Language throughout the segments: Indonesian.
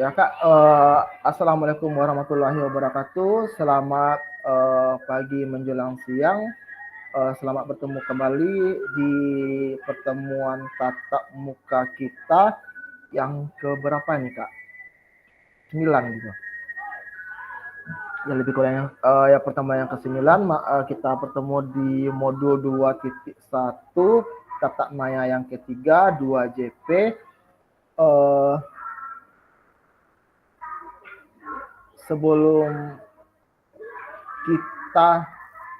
Ya Kak, Assalamualaikum warahmatullahi wabarakatuh. Selamat pagi menjelang siang. Selamat bertemu kembali di pertemuan tatap muka kita yang keberapa nih Kak? 9 gitu. Ya lebih kurang ya pertemuan yang ke-9 kita bertemu di modul 2.1 tatap maya yang ketiga 2JP. Sebelum kita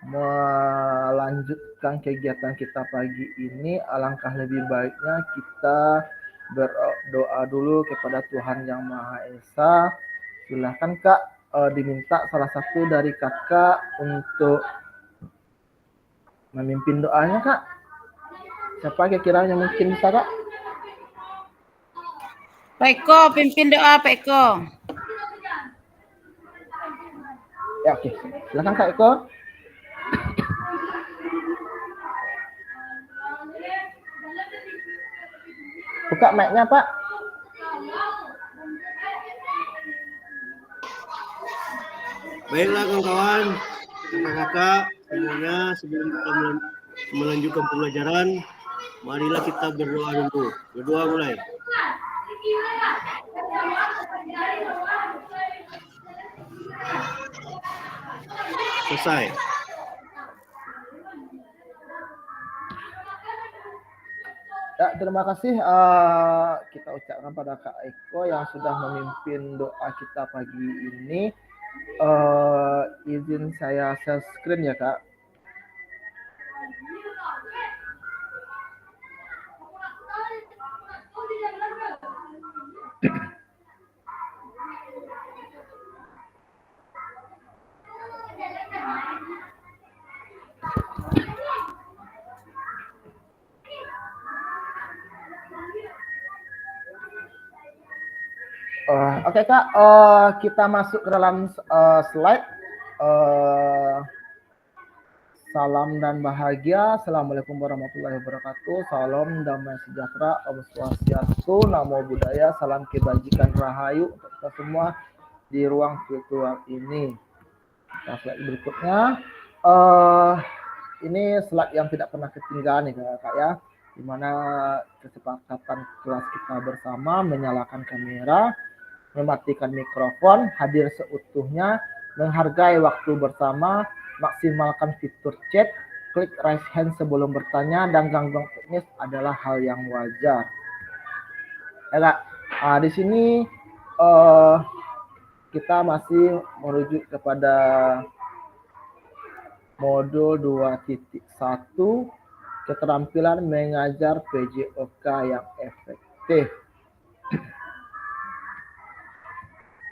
melanjutkan kegiatan kita pagi ini, alangkah lebih baiknya kita berdoa dulu kepada Tuhan Yang Maha Esa. Silahkan Kak, diminta salah satu dari kakak untuk memimpin doanya Kak. Siapa kira-kira yang mungkin bisa Kak? Pak Eko, pimpin doa Pak Eko. Ya oke, silakan Kak Eko. Buka mic-nya Pak. Baiklah kawan-kawan, kakak-kakak semuanya, sebelum kita melanjutkan pembelajaran, marilah kita berdoa dulu. Berdoa mulai. Selesai. Ya, terima kasih kita ucapkan pada Kak Eko yang sudah memimpin doa kita pagi ini. Izin saya share screen ya Kak. Oke Kak, kita masuk ke dalam slide. Salam dan bahagia. Assalamualaikum warahmatullahi wabarakatuh. Salam damai sejahtera. Om Swastiastu. Namo Buddhaya. Salam kebajikan rahayu untuk kita semua di ruang virtual ini. Nah, slide berikutnya. Ini slide yang tidak pernah ketinggalan nih Kak ya. Dimana kesepakatan kelas kita bersama menyalakan kamera, mematikan mikrofon, hadir seutuhnya, menghargai waktu bersama, maksimalkan fitur chat, klik raise hand sebelum bertanya, dan gangguan teknis adalah hal yang wajar. Ya Kak, di sini kita masih merujuk kepada modul 2.1 keterampilan mengajar PJOK yang efektif.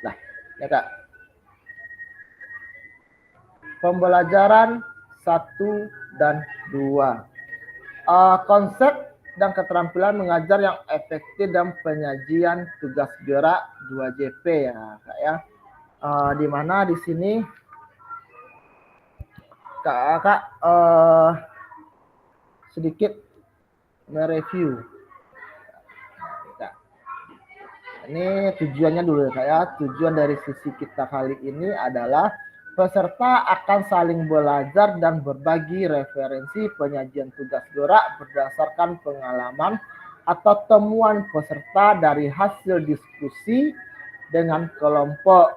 Nah, ya Kak. Pembelajaran 1 dan 2. Konsep dan keterampilan mengajar yang efektif dan penyajian tugas gerak 2JP ya Kak ya. Di mana di sini Kakak sedikit mereview. Nah, ini tujuannya dulu ya Kak ya. Tujuan dari sisi kita kali ini adalah peserta akan saling belajar dan berbagi referensi penyajian tugas gerak berdasarkan pengalaman atau temuan peserta dari hasil diskusi dengan kelompok.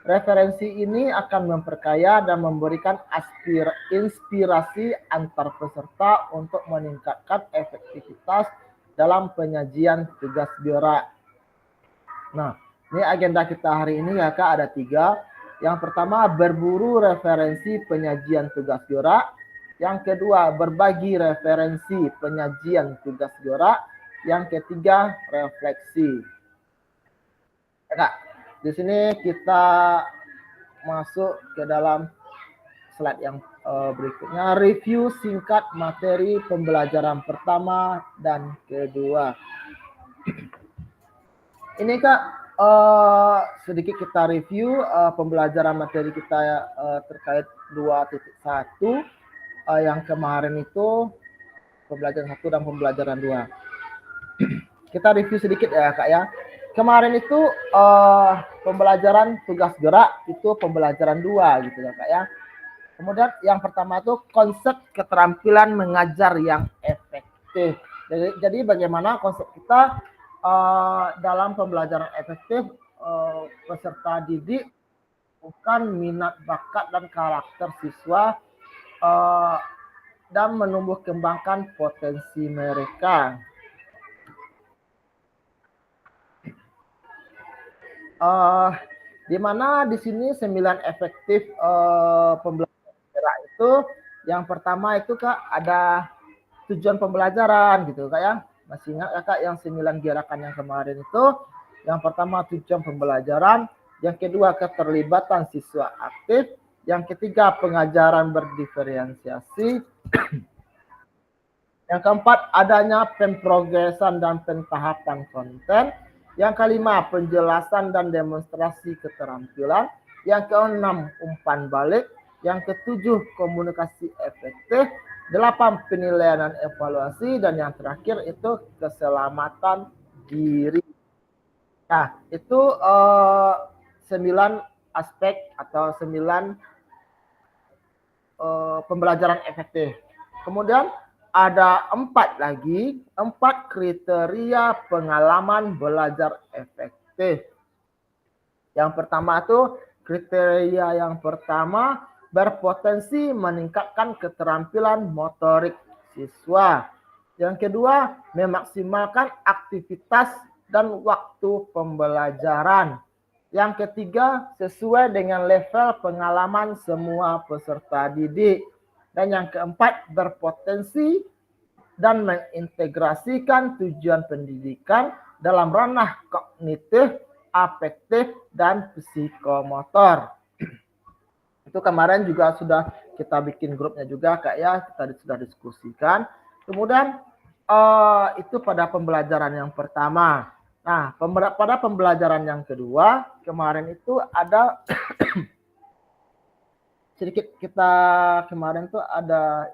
Referensi ini akan memperkaya dan memberikan inspirasi antar peserta untuk meningkatkan efektivitas dalam penyajian tugas gerak. Nah, ini agenda kita hari ini ya Kak, ada 3. Yang pertama, berburu referensi penyajian tugas gerak. Yang kedua, berbagi referensi penyajian tugas gerak. Yang ketiga, refleksi. Kak, di sini kita masuk ke dalam slide yang berikutnya. Review singkat materi pembelajaran pertama dan kedua. Ini Kak, sedikit kita review pembelajaran materi kita terkait 2.1 yang kemarin itu pembelajaran 1 dan pembelajaran 2. Kita review sedikit ya Kak ya. kemarin itu pembelajaran tugas gerak itu pembelajaran 2 gitu ya Kak ya. Kemudian yang pertama itu konsep keterampilan mengajar yang efektif. Jadi bagaimana konsep kita dalam pembelajaran efektif peserta didik bukan minat bakat dan karakter siswa dan menumbuh kembangkan potensi mereka. Di mana di sini 9 efektif pembelajaran gerak itu yang pertama itu Kak ada tujuan pembelajaran gitu Kak ya. Masih ingat Kak yang 9 gerakan yang kemarin itu? Yang pertama tujuan pembelajaran, yang kedua keterlibatan siswa aktif, yang ketiga pengajaran berdiferensiasi, yang keempat adanya pemprogesan dan pentahapan konten, yang kelima penjelasan dan demonstrasi keterampilan, yang keenam umpan balik, yang ketujuh komunikasi efektif, 8 penilaian dan evaluasi, dan yang terakhir itu keselamatan diri. Nah, itu 9 aspek atau 9 pembelajaran efektif. Kemudian ada 4 kriteria pengalaman belajar efektif. Yang pertama itu kriteria yang pertama berpotensi meningkatkan keterampilan motorik siswa. Yang kedua, memaksimalkan aktivitas dan waktu pembelajaran. Yang ketiga, sesuai dengan level pengalaman semua peserta didik. Dan yang keempat, berpotensi dan mengintegrasikan tujuan pendidikan dalam ranah kognitif, afektif, dan psikomotor. Itu kemarin juga sudah kita bikin grupnya juga Kak ya, kita sudah diskusikan. Kemudian itu pada pembelajaran yang pertama. Nah, pada pembelajaran yang kedua, kemarin itu ada sedikit kita kemarin tuh ada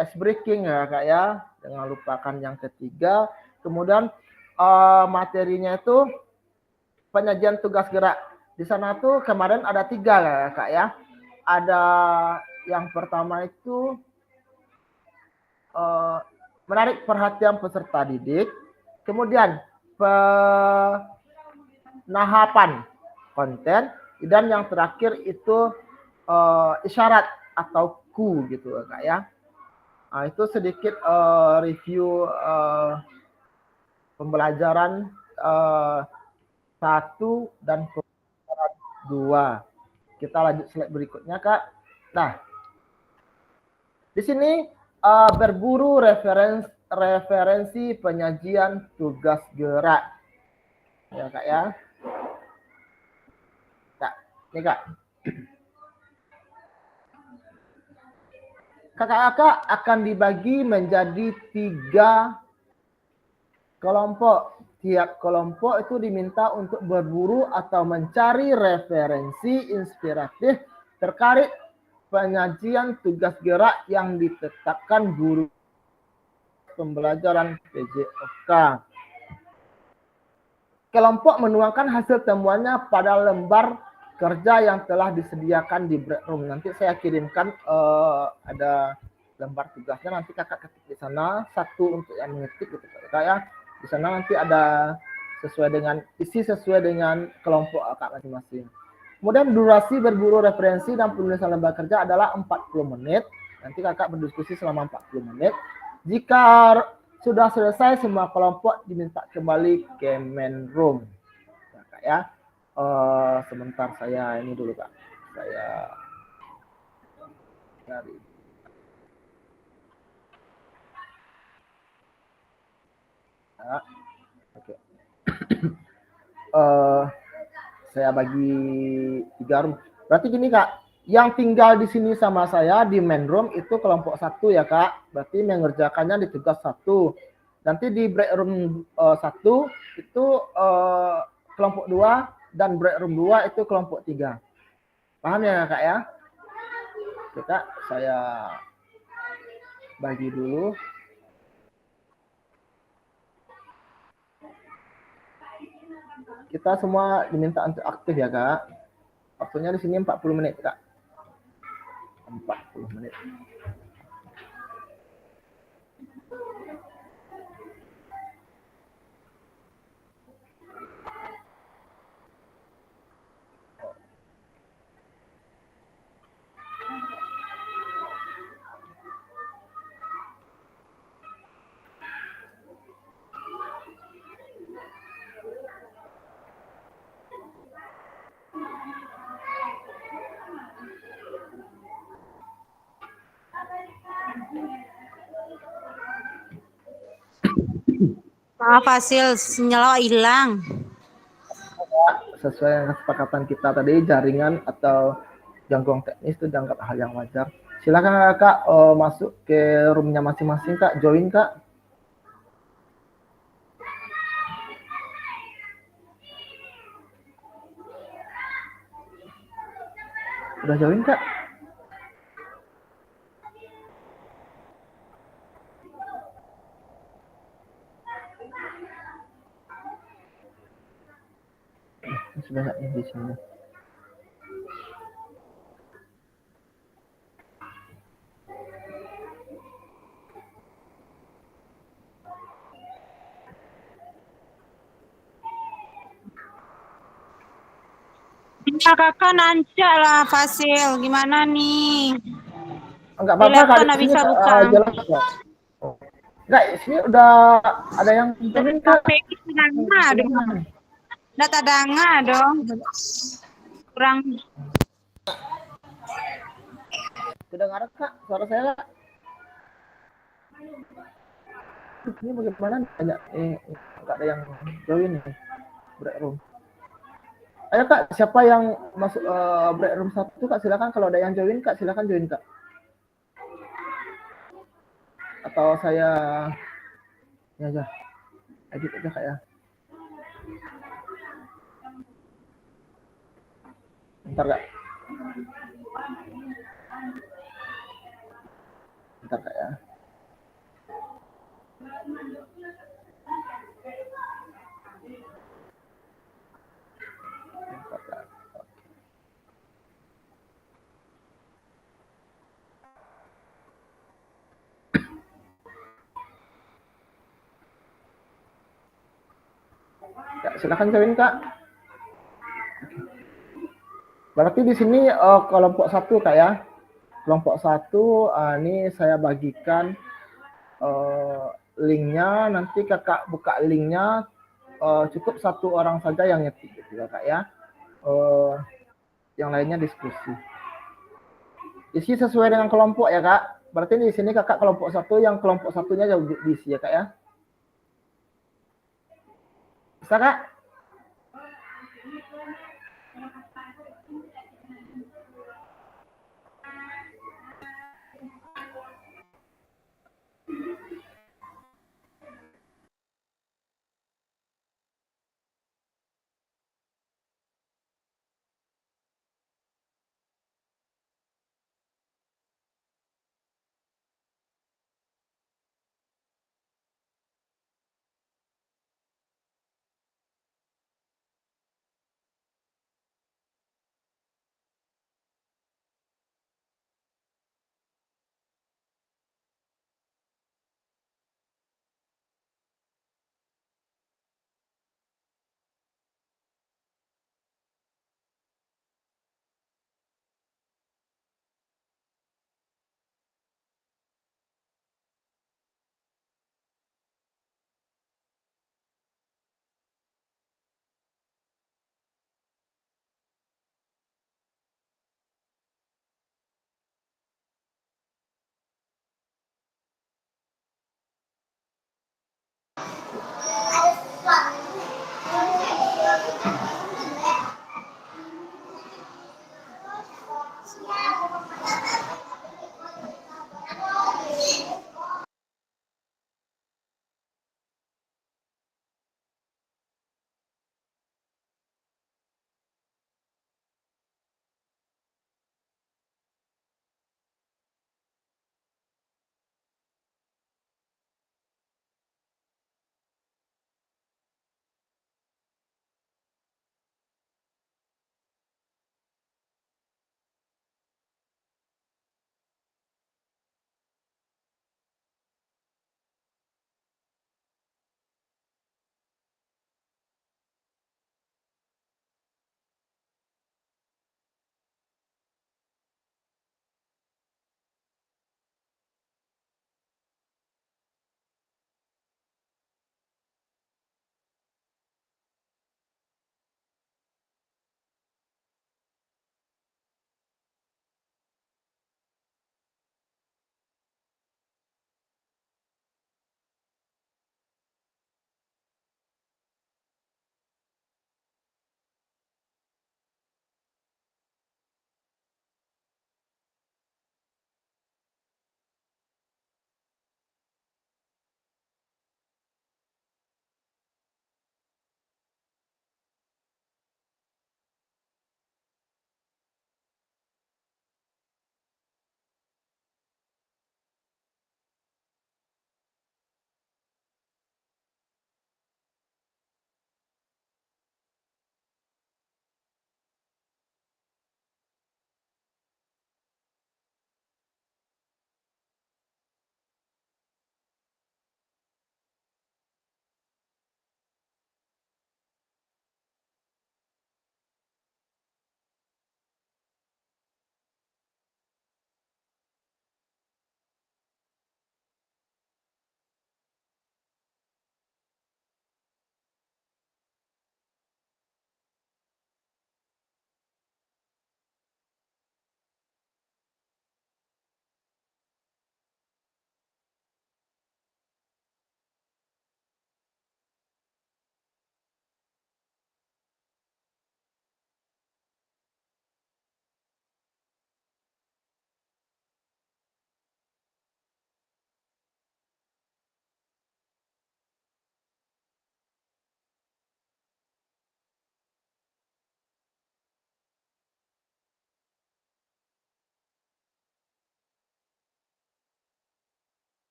ice breaking ya Kak ya, jangan lupakan yang ketiga. Kemudian materinya itu penyajian tugas gerak. Di sana tuh kemarin ada 3 ya Kak ya. Ada yang pertama itu menarik perhatian peserta didik, kemudian penahapan konten, dan yang terakhir itu isyarat atau ku gitu Kak ya. Nah, itu sedikit review pembelajaran 1 dan pembelajaran 2. Kita lanjut slide berikutnya Kak. Nah, di sini berburu referensi penyajian tugas gerak. Ya Kak ya. Kak, ini Kak. Kakak-kakak akan dibagi menjadi 3 kelompok. Tiap kelompok itu diminta untuk berburu atau mencari referensi inspiratif terkait penyajian tugas gerak yang ditetapkan guru pembelajaran PJOK. Kelompok menuangkan hasil temuannya pada lembar kerja yang telah disediakan di break room. Nanti saya kirimkan ada lembar tugasnya, nanti kakak ketik di sana, 1 untuk yang mengetik gitu Kak ya. Di sana nanti ada sesuai dengan kelompok kakak masing-masing. Kemudian durasi berburu referensi dan penulisan lembar kerja adalah 40 menit. Nanti kakak berdiskusi selama 40 menit. Jika sudah selesai, semua kelompok diminta kembali ke main room. Nah, Kak ya. Sebentar saya ini dulu Kak. Saya cari. Nah, oke. Saya bagi 3 room. Berarti gini Kak, yang tinggal di sini sama saya di main room itu kelompok 1 ya Kak. Berarti mengerjakannya di tugas 1. Nanti di break room 1 itu kelompok 2 dan break room 2 itu kelompok 3. Paham ya Kak ya? Oke Kak, saya bagi dulu. Kita semua diminta untuk aktif ya Kak. Waktunya di sini 40 menit Kak. 40 menit. Maaf hasil sinyal hilang. Sesuai dengan kesepakatan kita tadi, jaringan atau gangguan teknis itu dianggap hal yang wajar. Silakan Kak masuk ke roomnya masing-masing Kak, join Kak. Udah join Kak? Sudah di sini. Ya, kakak nancak lah Fasil. Gimana nih? Enggak Di apa-apa Kak, laptop di nggak sini bisa buka. jelas kok. Enggak, di sini udah ada yang join Kak. HP tadanga dong. Udah tadanga dong. Kurang. Sudah nggak ada Kak, suara saya Kak. Ini bagaimana banyak nggak ada yang join nih break room. Ayo Kak, siapa yang masuk break room 1 Kak, silakan. Kalau ada yang join Kak, silakan join Kak. Atau saya ya aja edit aja Kak ya. Bentar Kak. Bentar Kak ya. Bentar, Kak. Kak, silakan join Kak. Berarti di sini kelompok 1 Kak ya. Kelompok 1 ini saya bagikan linknya. Nanti Kakak buka linknya, cukup 1 orang saja yang ngetik gitu ya Kak ya. Yang lainnya diskusi. Isi sesuai dengan kelompok ya Kak. Berarti di sini Kakak kelompok 1, yang kelompok satunya diisi ya Kak ya. Bisa Kak?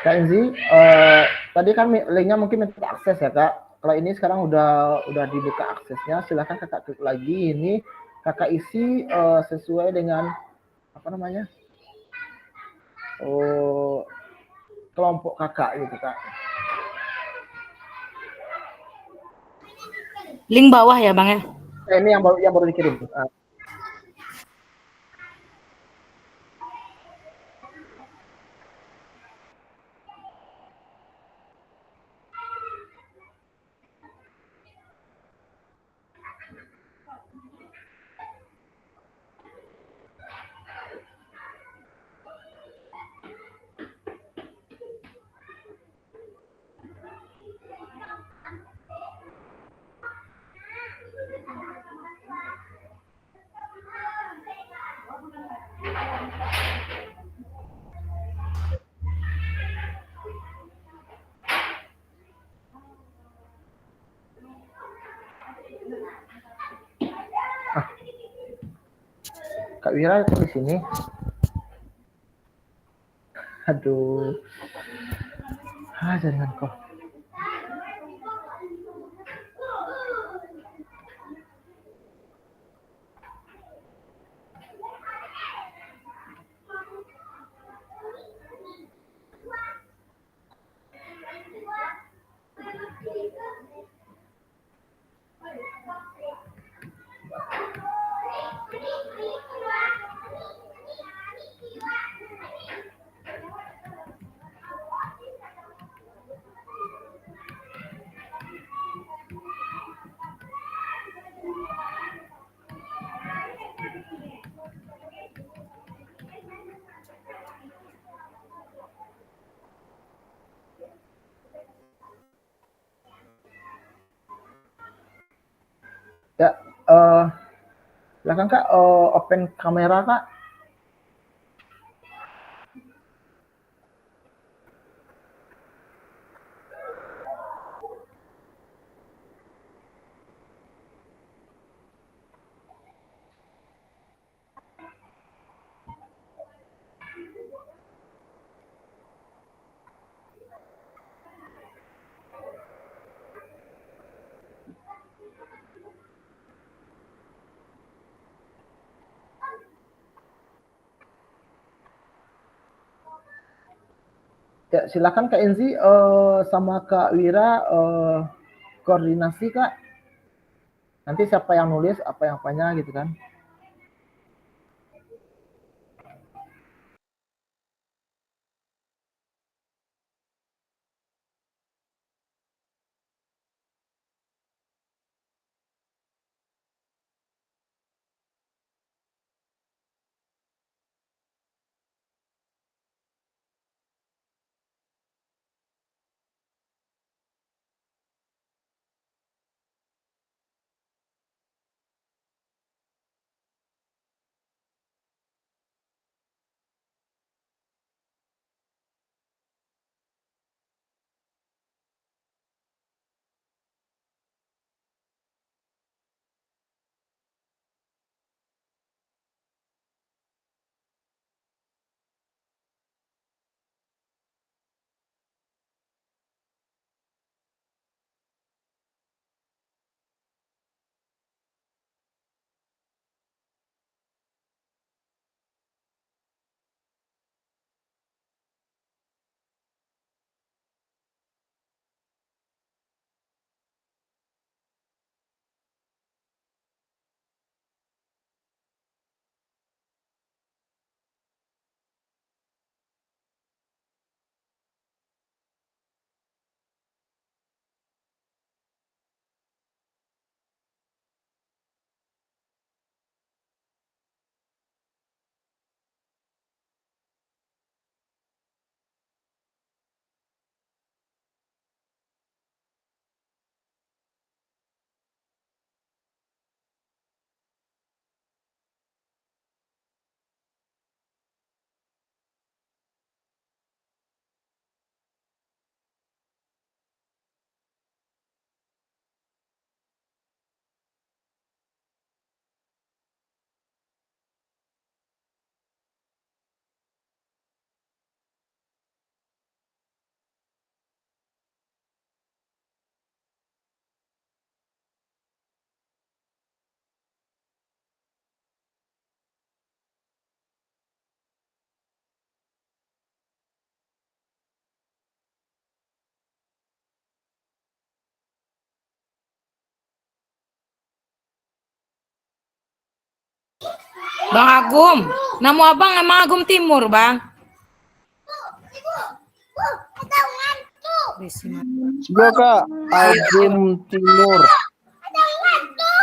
Kak Enzi, tadi kan linknya mungkin minta akses ya Kak. Kalau ini sekarang udah dibuka aksesnya, silahkan Kakak klik lagi. Ini Kakak isi sesuai dengan apa namanya kelompok Kakak gitu Kak. Link bawah ya Bang ya? Ini yang baru dikirim. Kak Wira itu di sini. Aduh. Jaringan kok. Ya, silakan Kak, open kamera Kak. Ya, silakan Kak Enzi sama Kak Wira koordinasi Kak. Nanti siapa yang nulis, apa yang apanya gitu kan. Bang Agum. Nama abang emang Agum Timur, Bang. Iya Kak, Agum Timur.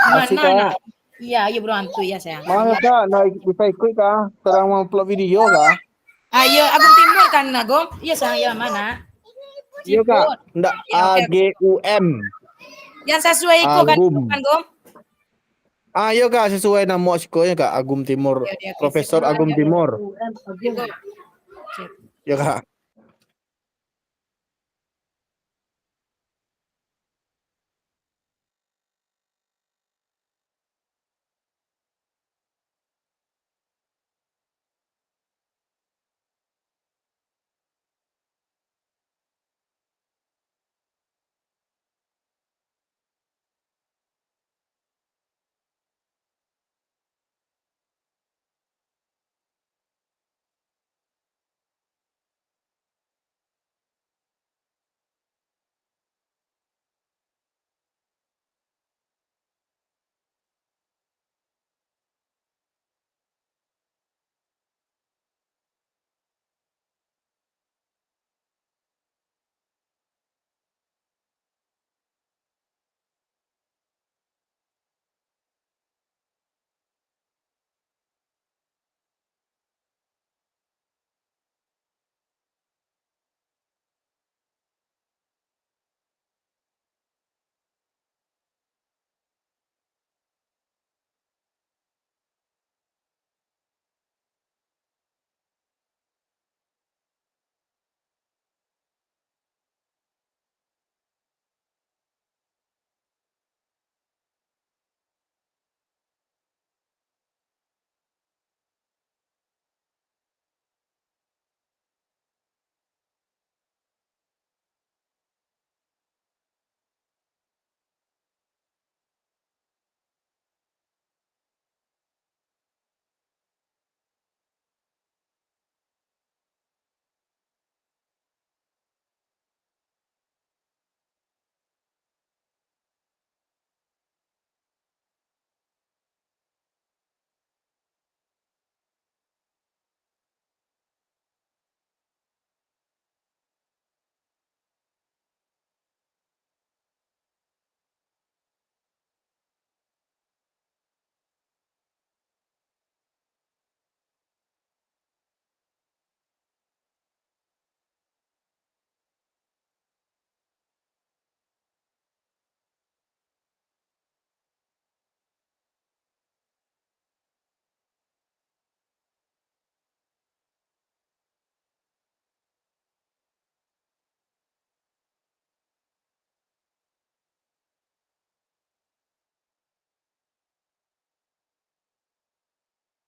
Masih Mana? Kak? Iya, iya berhantu ya sayang. Mana Kak? Nah, bisa ikut Kak? Sedang mau upload video Kak? Ayo, Agum Timur kan Agum? Iya sayang, ya mana? Iya Kak, Ciput. enggak Ya, oke. AGUM. Yang sesuai itu kan, Agum. Gum? Iya Kak, sesuai nama sekolahnya Kak, Agum Timur. Oke, oke, oke. Profesor Sip. Agum Timur. Sip. Ya Kak.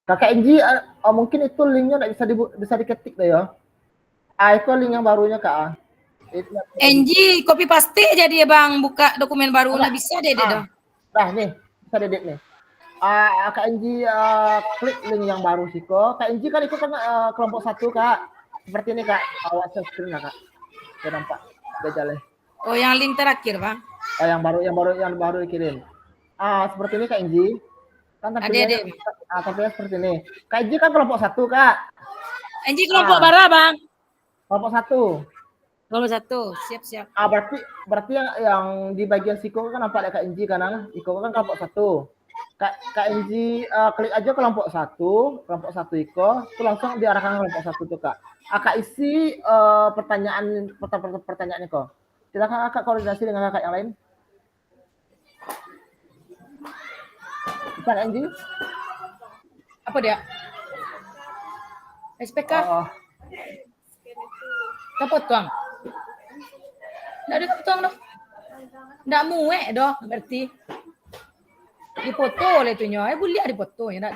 Kakak Enji, mungkin itu linknya nggak bisa diketik deh ya. Itu link yang barunya Kak. NG copy paste jadi ya Bang, buka dokumen baru nah bisa deh dong. Nah nih, bisa dedek nih. Kak Enji klik link yang baru sih kok. Kak Enji kan ikut kan kelompok 1 Kak. Seperti ini Kak, awal screen Kak. Saya nampak gajalnya. Oh, yang link terakhir Bang. Yang baru dikirim. Seperti ini Kak Enji. Kan tampilnya seperti ini. Kak Enji kan kelompok 1 Kak. Enji kelompok baru Bang. Kelompok 1. Kelompok 1, siap. Berarti yang di bagian Siko kan nampak ada Kak Enji kan? Iko kan kelompok 1. Kak Enji klik aja kelompok 1 Iko, itu langsung diarahkan kelompok 1 tuh Kak. Kak isi pertanyaannya kok. Silakan Kak koordinasi dengan kakak yang lain. Bisa Kak Enji? Apa dia? SPK? Kepotong. Nggak ada kepotong loh. Nggak muek doh berarti. Dipoto oleh itunya. Boleh dipoto ya.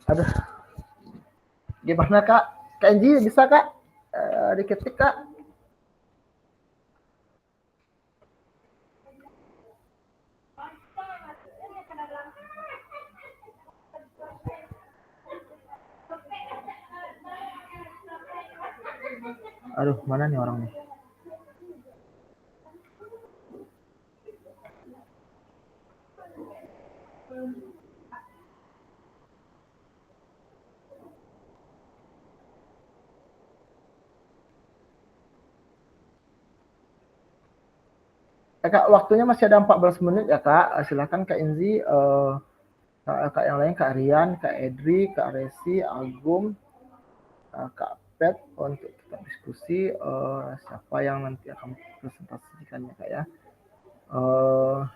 Aduh, gimana Kak? Kak Enji bisa Kak? Diketik Kak. Aduh, mana nih orang nih? Kak, waktunya masih ada 14 menit ya Kak. Silakan Kak Enzi, Kak yang lain, Kak Rian, Kak Edri, Kak Resi, Agum, Kak Pet untuk kita diskusi siapa yang nanti akan presentasikannya Kak ya. Uh,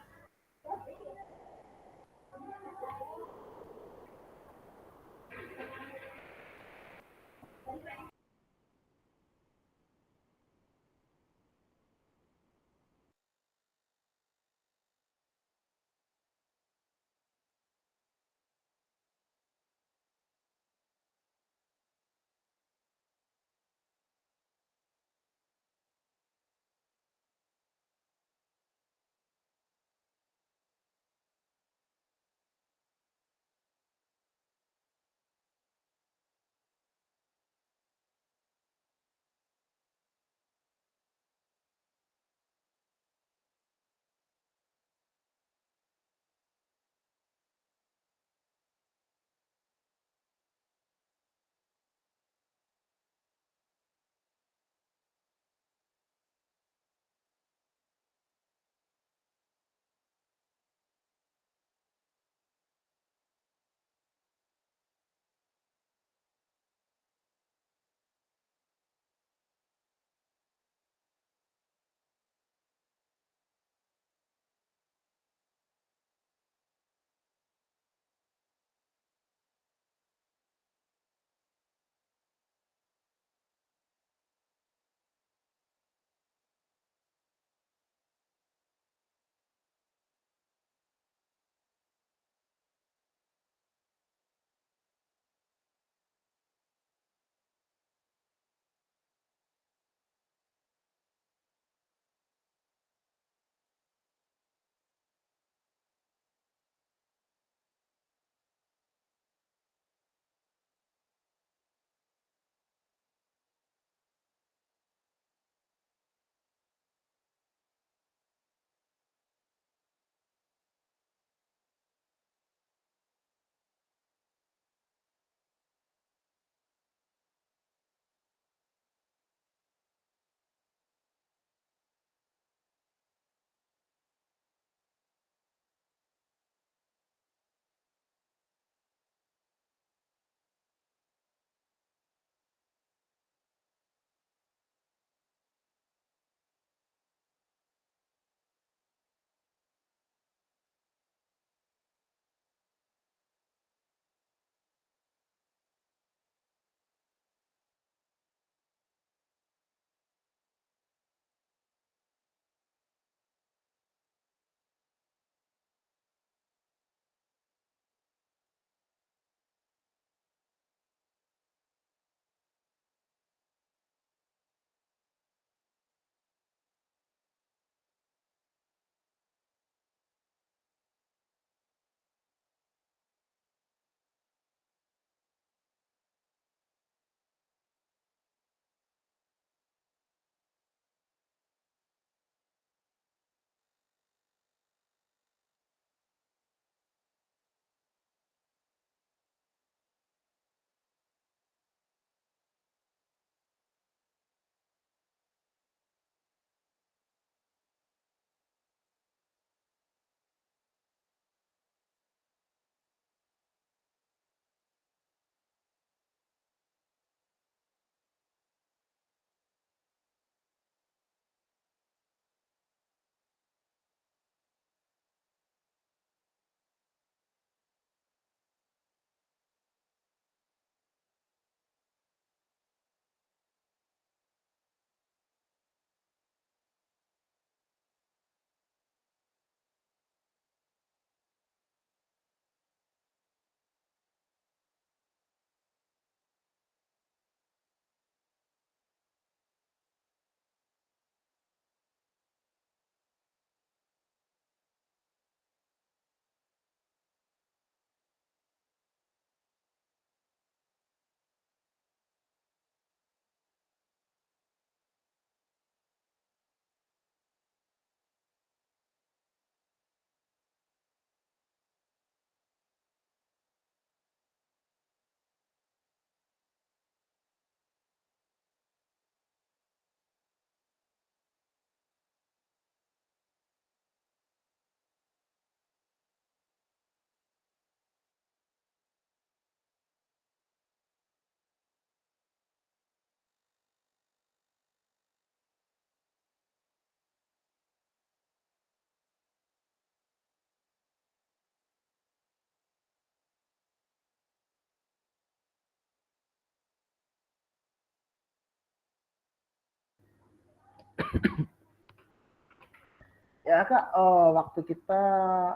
Ya Kak, waktu kita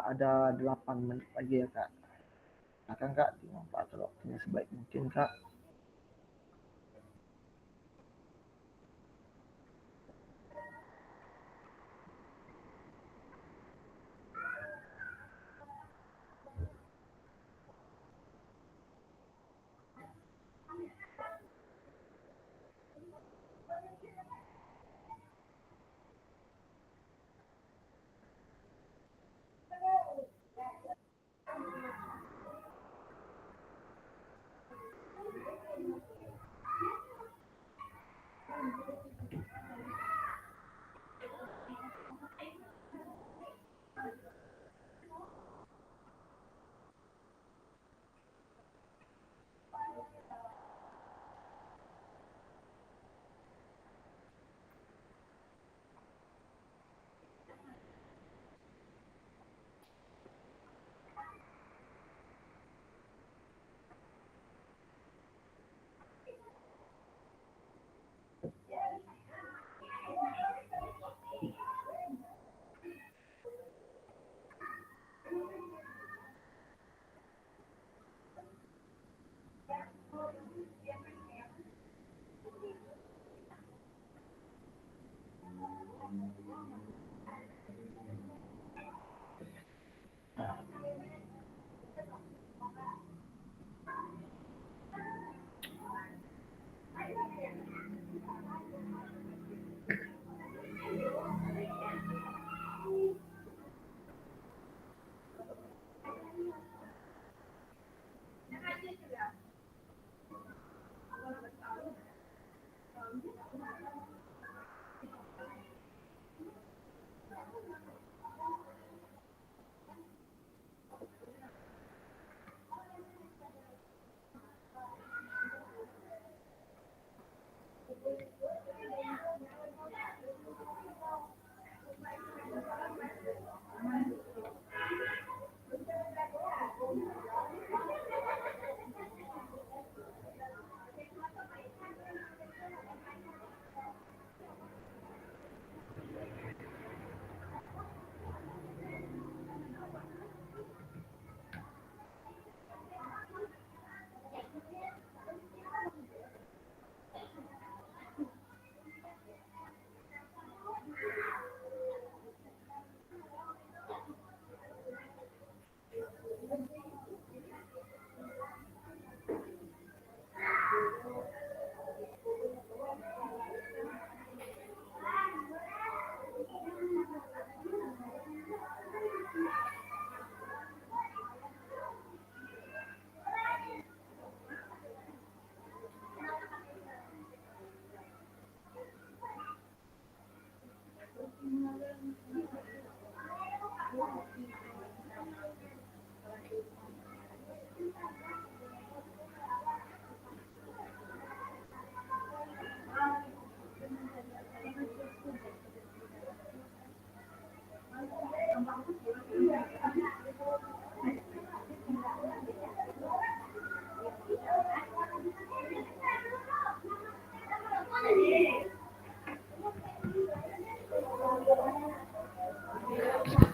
ada 8 menit lagi ya Kak. Akan Kak dimanfaatkan waktunya sebaik mungkin Kak.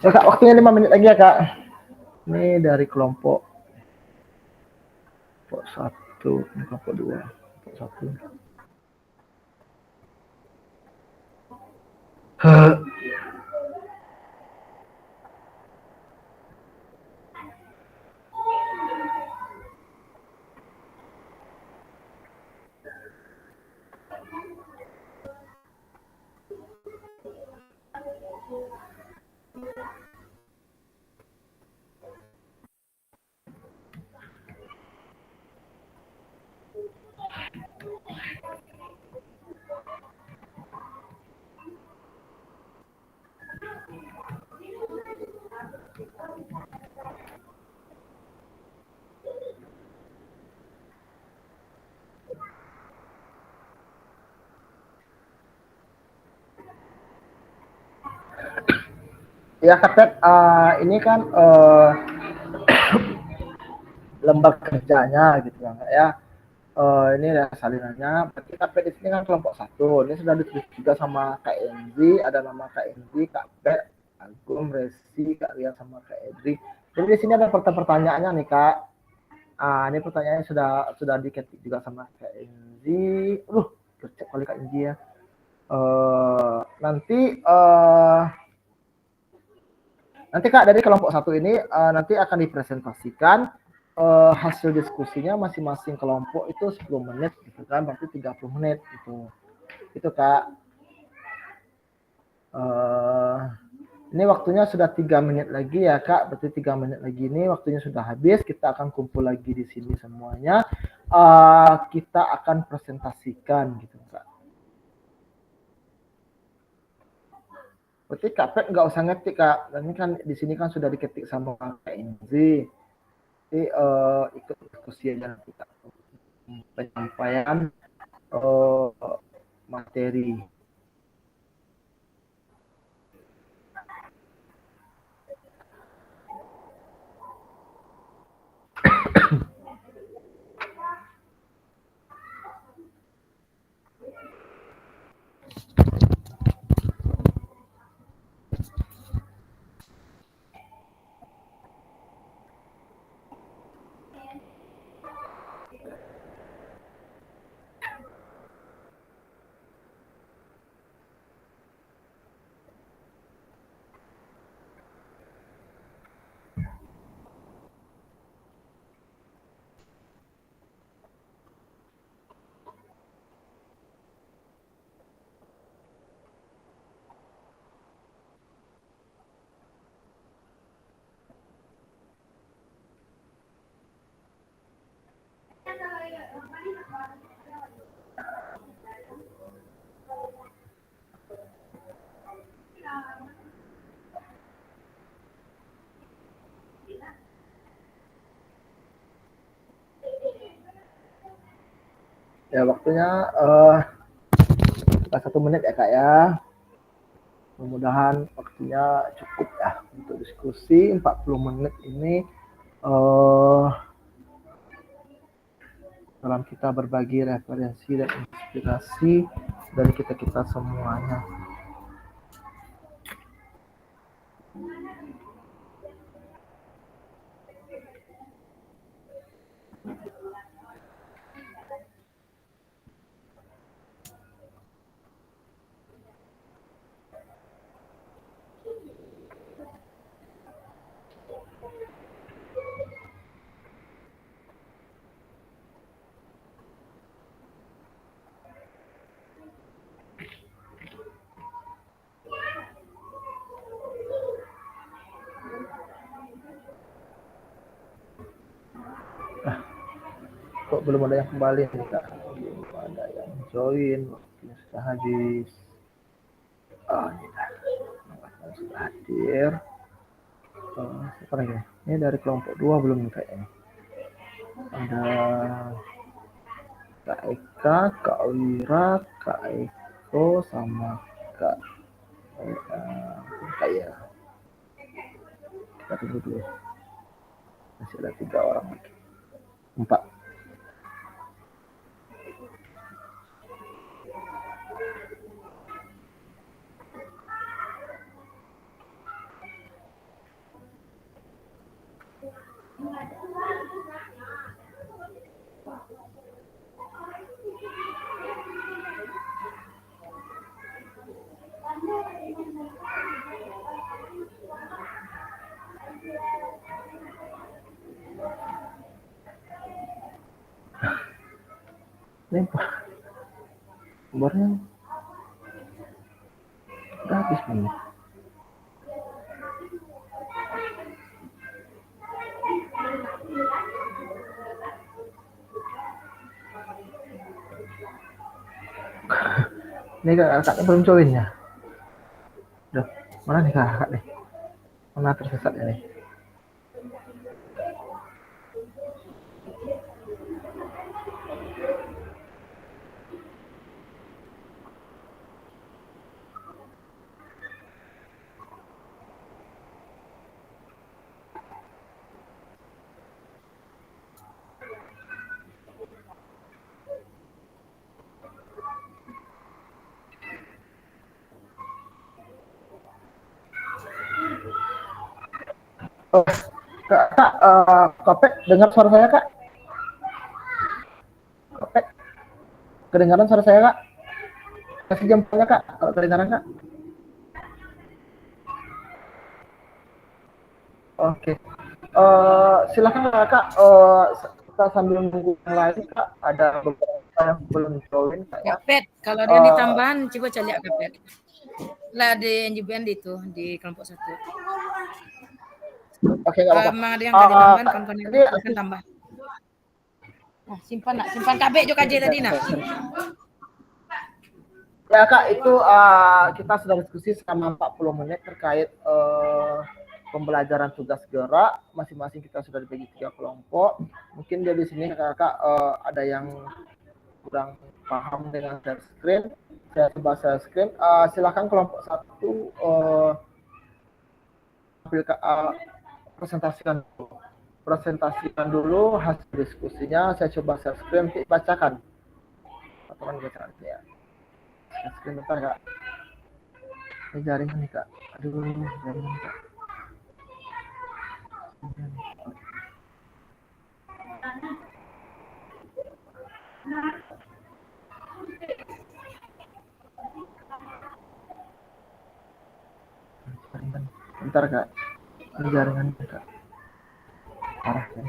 Ya Kak, waktunya 5 menit lagi ya Kak. Ini dari kelompok satu, ini kelompok dua, kelompok satu. Ya Kak Pep, ini kan lembar kerjanya gitu kan ya. Ini ada salinannya. Berarti KP di sini kan kelompok 1. Ini sudah ditulis juga sama Kak Enzi. Ada nama Kak Enzi, Kak Pet, Agum, Resi, Kak Rian, sama Kak Edri. Jadi di sini ada pertanyaannya nih Kak. Ini pertanyaannya sudah diketik juga sama Kak Enzi. Cek kali Kak Enzi ya. Nanti Kak dari kelompok 1 ini nanti akan dipresentasikan hasil diskusinya masing-masing kelompok itu 10 menit gitu kan, berarti 30 menit gitu. Itu Kak. Ini waktunya sudah 3 menit lagi ya Kak, berarti 3 menit lagi ini waktunya sudah habis. Kita akan kumpul lagi di sini semuanya. Kita akan presentasikan gitu Kak. Berarti Kak Pet nggak usah ngetik Kak, dan ini kan di sini kan sudah diketik sama Kak Enzi. Jadi ikut diskusi aja kita penyampaian materi. Ya waktunya 1 menit ya Kak ya. Mudah-mudahan waktunya cukup ya untuk diskusi 40 menit ini dalam kita berbagi referensi dan inspirasi dari kita semuanya. Kok belum ada yang kembali nih Kak? Belum ada yang join, waktunya sudah habis. Ini sudah hadir. Siapa lagi? Ini dari kelompok 2 belum nih kayaknya. Ada Kak Eka, Kak Wira, Kak Eko, sama Kak Kaya. Kita tunggu dulu. Masih ada 3 orang lagi. 4. Ini gambarnya udah habis belum? Ini kakaknya belum join ya? Udah, mana nih kakak nih? Mana tersesat ya nih? Oh, Kak, Kopek, dengar suara saya, Kak? Kopek, kedengaran suara saya, Kak? Kasih jempolnya, Kak, kalau kedengaran, Kak. Oke. Silakan, Kak. Kita sambil menunggu yang lain, Kak. Ada beberapa yang belum join, Kak, ya. Kapet, kalau dia di tambahan, coba cari kapet. Lah di NJBN itu, di kelompok 1. Oke, nggak apa-apa. Memang ada yang tadi tambahan, kawan-kawan yang ini akan tambah. Nah, simpan kapet juga aja tadi, nah. Ya, Kak, itu kita sudah diskusi selama 40 menit terkait pembelajaran tugas gerak. Masing-masing kita sudah dibagi 3 kelompok. Mungkin dari sini Kakak ada yang kurang paham dengan share screen. Saya coba share screen. Silakan kelompok 1 presentasikan dulu hasil diskusinya. Saya coba share screen, nanti bacakan. Teman bacakan ya. Share screen bentar, Kak. Ini jaringan nih, Kak. Aduh, jaringan, Kak. Bentar, Kak. Ini jaringan, Kak. Arahnya.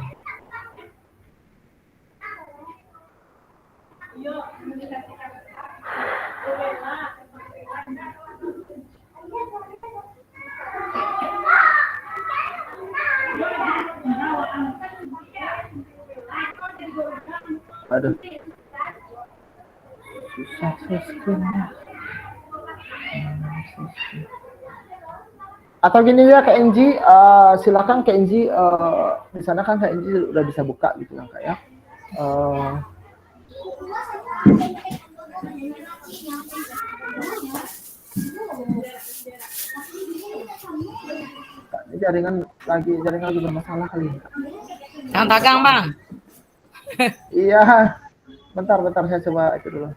Aduh. Susah screen-nya. Atau gini ya Kak Enji, silakan Kak Enji, di sana kan Kak Enji udah bisa buka gitu kan Kak ya. Ini jaringan lagi bermasalah kali. Jangan tagang, Bang. Iya. Bentar saya coba itu dulu.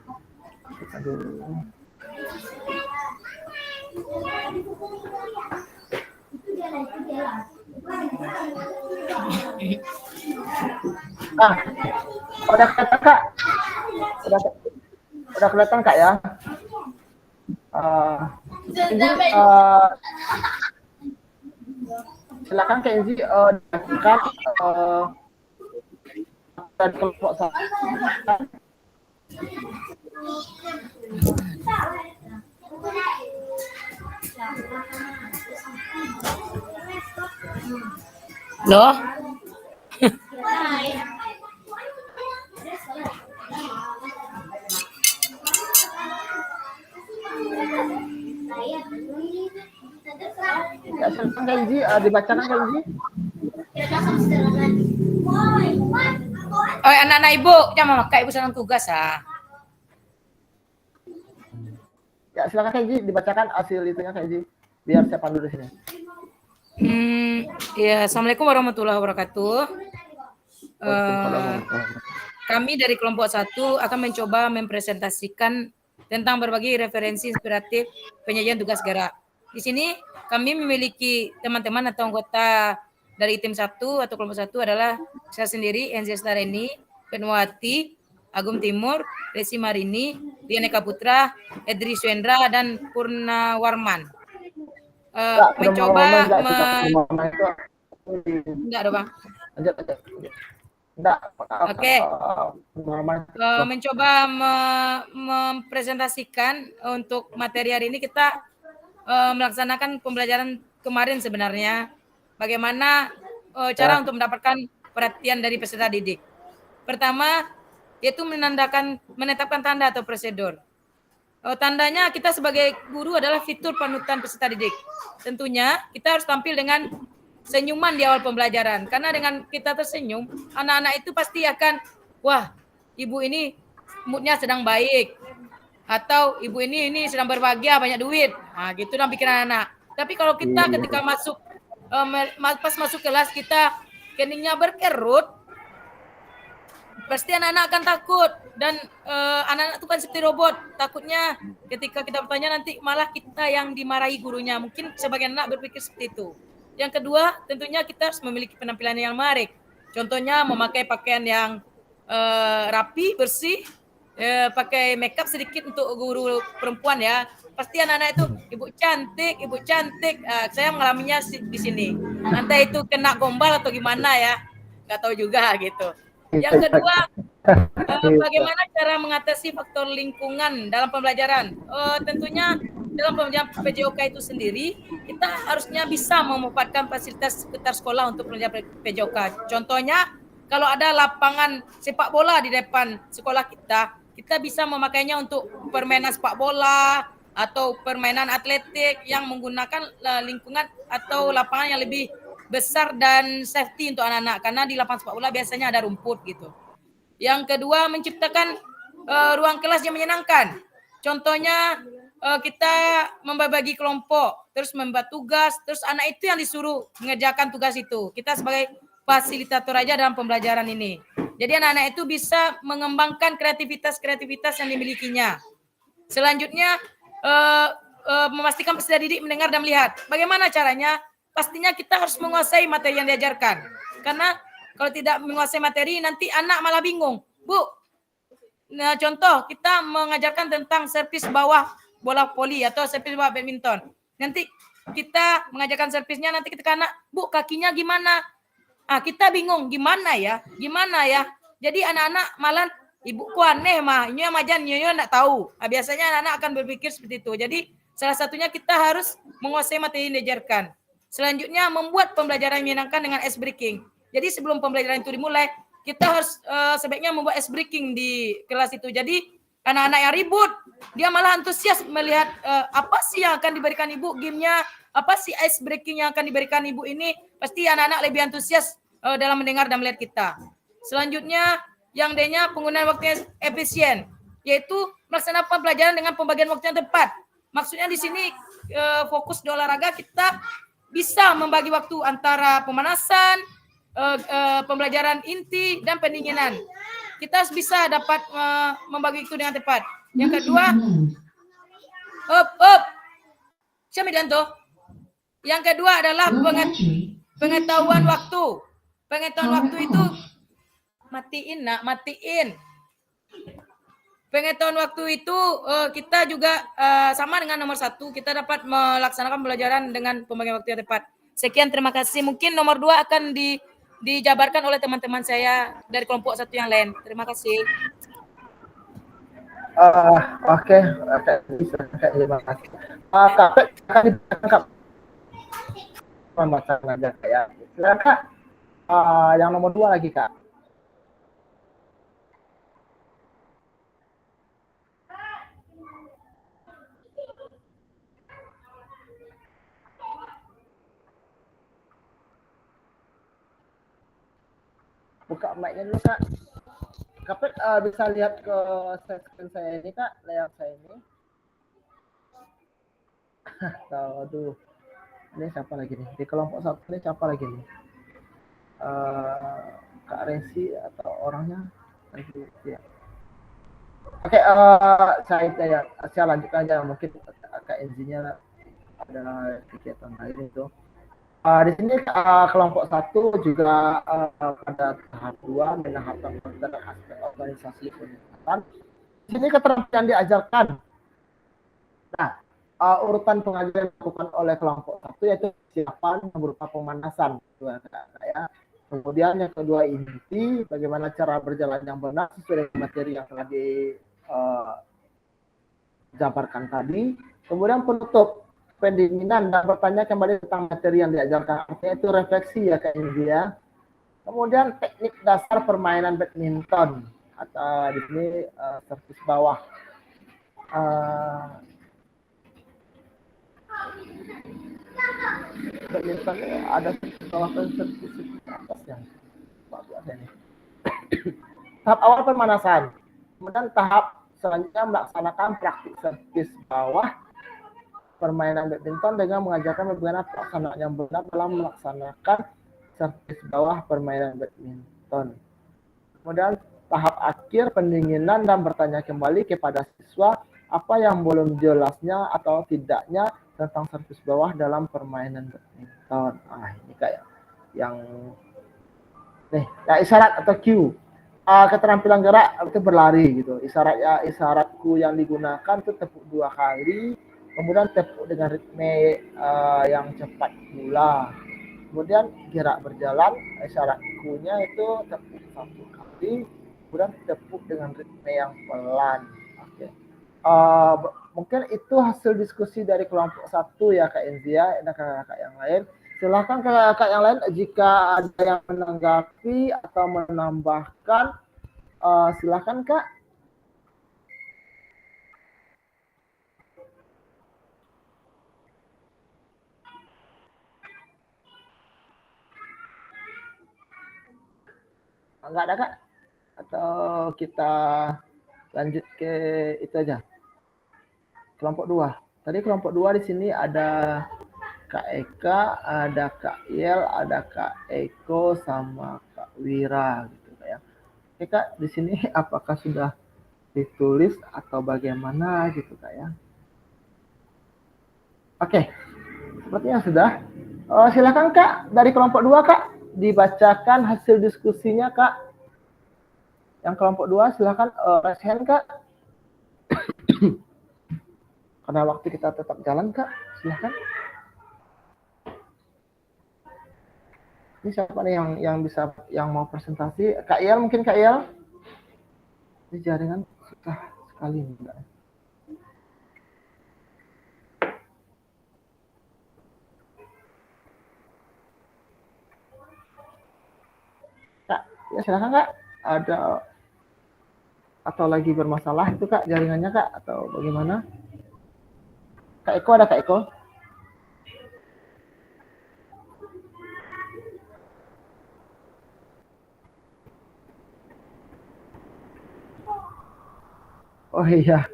Udah kelihatan Kak? Udah kelihatan Kak ya? Silakan Kak Enzi lakukan dan kelompok satu. Loh? Ya, silakan Kak Enzi, dibacakan Kak Enzi. Oh, anak-anak ibu, jangan Kak Ibu sedang tugas Ya, silakan Kak Enzi, dibacakan hasil itunya Kak Enzi. Biar saya pandu di sini. Ya, Assalamualaikum warahmatullahi wabarakatuh. Kami dari kelompok 1 akan mencoba mempresentasikan tentang berbagai referensi inspiratif penyajian tugas gerak. Di sini kami memiliki teman-teman atau anggota dari tim 1 atau kelompok 1 adalah saya sendiri, Enzi Stareni, Penuati, Agung Timur, Resi Marini, Dianeka Putra, Edri Swendra, dan Purna Warman. Mencoba enggak ada Bang. Oke. Mencoba mempresentasikan untuk materi hari ini kita melaksanakan pembelajaran kemarin sebenarnya. Bagaimana cara untuk mendapatkan perhatian dari peserta didik. Pertama, yaitu menetapkan tanda atau prosedur. Tandanya kita sebagai guru adalah fitur panutan peserta didik. Tentunya kita harus tampil dengan senyuman di awal pembelajaran. Karena dengan kita tersenyum, anak-anak itu pasti akan, wah, ibu ini moodnya sedang baik. Atau ibu ini sedang berbahagia, banyak duit. Nah, gitu dan pikiran anak. Tapi kalau kita ketika pas masuk kelas kita keningnya berkerut, pasti anak-anak akan takut. Dan anak-anak itu kan seperti robot. Takutnya ketika kita bertanya nanti malah kita yang dimarahi gurunya. Mungkin sebagian anak berpikir seperti itu. Yang kedua, tentunya kita harus memiliki penampilan yang menarik. Contohnya memakai pakaian yang rapi, bersih, pakai makeup sedikit untuk guru perempuan ya. Pasti anak-anak itu ibu cantik. Saya mengalaminya di sini. Entah itu kena gombal atau gimana ya, nggak tahu juga gitu. Yang kedua, bagaimana cara mengatasi faktor lingkungan dalam pembelajaran? Tentunya dalam pembelajaran PJOK itu sendiri, kita harusnya bisa memanfaatkan fasilitas sekitar sekolah untuk pembelajaran PJOK. Contohnya, kalau ada lapangan sepak bola di depan sekolah kita bisa memakainya untuk permainan sepak bola atau permainan atletik yang menggunakan lingkungan atau lapangan yang lebih besar dan safety untuk anak-anak. Karena di lapangan sepak bola biasanya ada rumput gitu. Yang kedua, menciptakan ruang kelas yang menyenangkan. Contohnya kita membagi kelompok, terus membuat tugas, terus anak itu yang disuruh mengerjakan tugas itu. Kita sebagai fasilitator aja dalam pembelajaran ini. Jadi anak-anak itu bisa mengembangkan kreativitas yang dimilikinya. Selanjutnya, memastikan peserta didik mendengar dan melihat. Bagaimana caranya? Pastinya kita harus menguasai materi yang diajarkan. Karena kalau tidak menguasai materi, nanti anak malah bingung. Bu, nah contoh kita mengajarkan tentang servis bawah bola voli atau servis bawah badminton. Nanti kita mengajarkan servisnya, nanti kita ke anak, Bu, kakinya gimana? Kita bingung, gimana ya? Jadi anak-anak malah, ibuku aneh mah, ini majan nyonya enggak tahu. Biasanya anak-anak akan berpikir seperti itu. Jadi salah satunya kita harus menguasai materi yang diajarkan. Selanjutnya membuat pembelajaran menyenangkan dengan ice breaking. Jadi sebelum pembelajaran itu dimulai, kita harus sebaiknya membuat ice breaking di kelas itu. Jadi anak-anak yang ribut, dia malah antusias melihat apa sih yang akan diberikan ibu gamenya, apa sih ice breaking yang akan diberikan ibu ini. Pasti anak-anak lebih antusias dalam mendengar dan melihat kita. Selanjutnya, yang D-nya penggunaan waktu yang efisien, yaitu melaksanakan pembelajaran dengan pembagian waktu yang tepat. Maksudnya di sini fokus di olahraga, kita bisa membagi waktu antara pemanasan, pembelajaran inti, dan pendinginan. Kita bisa dapat membagi itu dengan tepat. Yang kedua, yang kedua adalah pengetahuan waktu. Pengetahuan waktu itu matiin. Pengetahuan waktu itu kita juga sama dengan nomor 1, kita dapat melaksanakan pembelajaran dengan pembagian waktu yang tepat. Sekian, terima kasih. Mungkin nomor 2 akan dijabarkan oleh teman-teman saya dari kelompok 1 yang lain. Terima kasih. Oke, terima kasih. Kak, membaca aja ya. Silakan Kak. Yang nomor 2 lagi Kak. Buka mic-nya dulu Kak. Kapet bisa lihat ke screen saya ini Kak, layar saya ini. Aduh. Ini siapa lagi nih? Di kelompok 1 ini siapa lagi nih? Kak Resi atau orangnya? Ya. Oke, saya lanjutkan aja. Mungkin Kak Enzinya ada kegiatan lain itu. Di sini kelompok 1 juga pada tahap 2 menahapkan aspek organisasi pendidikan. Di sini keterampilan diajarkan. Nah, urutan pengajaran dilakukan oleh kelompok 1 yaitu persiapan yang berupa pemanasan. Ya. Kemudian yang kedua inti, bagaimana cara berjalan yang benar sesuai dengan materi yang telah dijabarkan tadi. Kemudian penutup, pendinginan dan bertanya kembali tentang materi yang diajarkan. Artinya itu refleksi ya Kak Indi ya. Kemudian teknik dasar permainan badminton atau di sini servis bawah. Badminton ada servis bawah dan servis atas yang ada nih. Tahap awal pemanasan. Kemudian tahap selanjutnya melaksanakan praktik servis bawah permainan badminton dengan mengajarkan bagaimana pelaksanaan yang benar dalam melaksanakan servis bawah permainan badminton. Kemudian tahap akhir pendinginan dan bertanya kembali kepada siswa apa yang belum jelasnya atau tidaknya tentang servis bawah dalam permainan badminton. Ini kayak yang nih, ya isyarat atau cue. Keterampilan gerak itu berlari gitu. Isyaratku yang digunakan itu tepuk 2 kali, kemudian tepuk dengan ritme yang cepat pula. Kemudian gerak berjalan, isyaratkunya itu tepuk 1 kali, kemudian tepuk dengan ritme yang pelan. Oke. Mungkin itu hasil diskusi dari kelompok 1 ya Kak Enzia dan kakak-kakak yang lain. Silakan kakak-kakak yang lain jika ada yang menanggapi atau menambahkan, silakan Kak. Enggak ada Kak? Atau kita lanjut ke itu aja. Kelompok 2. Tadi kelompok 2 di sini ada Kak Eka, ada Kak Yel, ada Kak Eko sama Kak Wira gitu Kak ya. Oke Kak, di sini apakah sudah ditulis atau bagaimana gitu Kak ya? Oke. Sepertinya sudah. Silakan Kak dari kelompok 2 Kak dibacakan hasil diskusinya Kak. Yang kelompok 2 silakan raise hand Kak. Karena waktu kita tetap jalan Kak, silakan. Ini siapa nih yang mau presentasi? Kak Yel mungkin Kak Yel? Ini jaringan susah sekali enggak? Kak, ya silakan Kak. Ada atau lagi bermasalah itu Kak jaringannya Kak atau bagaimana? Kak Eko ada Kak Eko? Oh iya,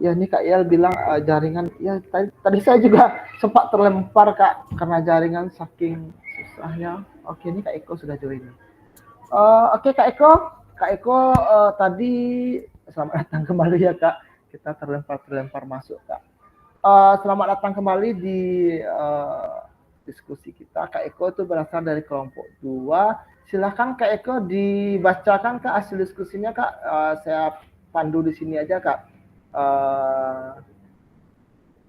ya ini Kak Yel bilang jaringan. Ya tadi saya juga sempat terlempar Kak karena jaringan saking susahnya. Oke, ini Kak Eko sudah join. Oke Kak Eko tadi selamat datang kembali ya Kak. Kita terlempar masuk Kak. Selamat datang kembali di diskusi kita. Kak Eko itu berasal dari kelompok 2. Silahkan Kak Eko dibacakan Kak hasil diskusinya Kak. Saya pandu di sini aja Kak.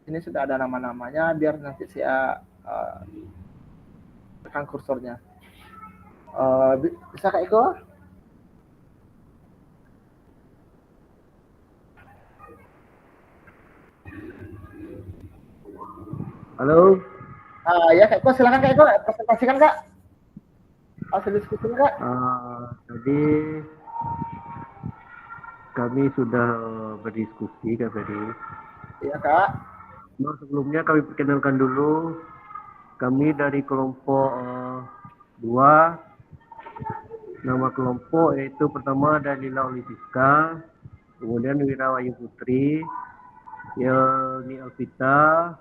Ini sudah ada nama-namanya biar nanti saya tekan kursornya. Bisa Kak Eko? Halo. Ya Kak Eko, silakan Kak Eko presentasikan Kak hasil diskusinya Kak. Tadi kami sudah berdiskusi Kak Ferry. Iya Kak. Nah, sebelumnya kami perkenalkan dulu. Kami dari kelompok 2. Nama kelompok yaitu pertama ada Lila Olisiska, kemudian Wira Wayu Putri, Yelni Alvita,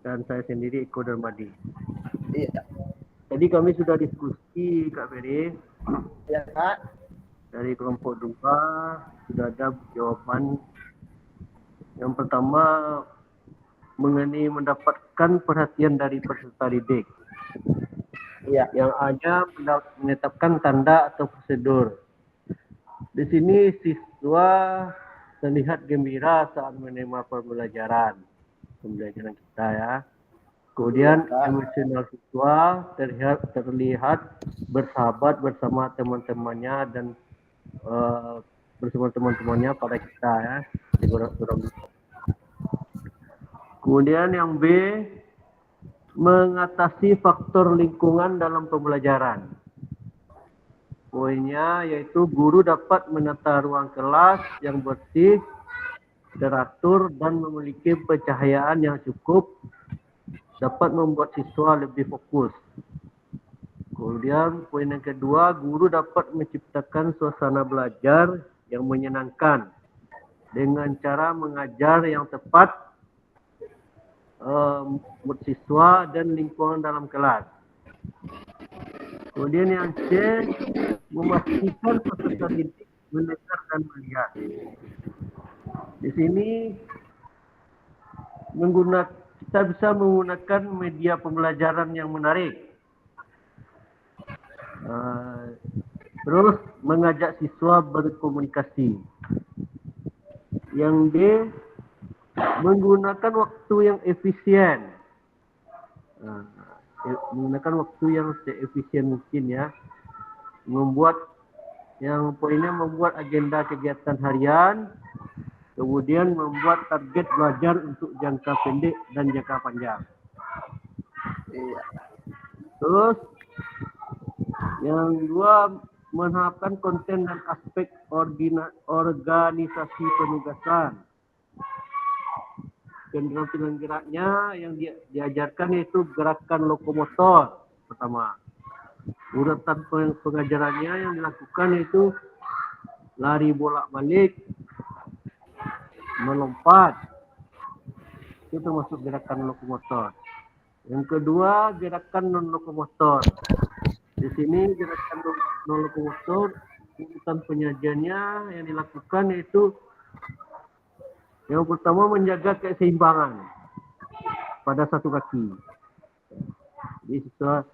dan saya sendiri Eko Darmadi. Iya. Jadi kami sudah diskusi Kak Ferry. Iya Kak. Dari kelompok 2 sudah ada jawaban. Yang pertama mengenai mendapatkan perhatian dari peserta didik. Iya. Yang ada menetapkan tanda atau prosedur. Di sini siswa terlihat gembira saat menerima pembelajaran kita ya. Kemudian emosional siswa terlihat bersahabat bersama teman-temannya dan bersama teman-temannya pada kita ya. Kemudian yang B, mengatasi faktor lingkungan dalam pembelajaran. Poinnya yaitu guru dapat menata ruang kelas yang bersih, teratur dan memiliki pencahayaan yang cukup, dapat membuat siswa lebih fokus. Kemudian poin yang kedua, guru dapat menciptakan suasana belajar yang menyenangkan dengan cara mengajar yang tepat buat siswa dan lingkungan dalam kelas. Kemudian yang C, memastikan peserta didik mendengar dan melihat. Di sini kita bisa menggunakan media pembelajaran yang menarik. Terus mengajak siswa berkomunikasi. Yang D, menggunakan waktu yang efisien. Menggunakan waktu yang seefisien mungkin ya. Poinnya membuat agenda kegiatan harian, kemudian membuat target belajar untuk jangka pendek dan jangka panjang. Iya. Terus yang dua, menerapkan konten dan aspek organisasi penugasan. Keterampilan geraknya yang diajarkan yaitu gerakan lokomotor pertama. Urutan pengajarannya yang dilakukan yaitu lari bolak-balik, melompat. Itu termasuk gerakan lokomotor. Yang kedua, gerakan non-lokomotor. Di sini gerakan non-lokomotor, urutan penyajiannya yang dilakukan yaitu yang pertama menjaga keseimbangan pada satu kaki. Jadi siswa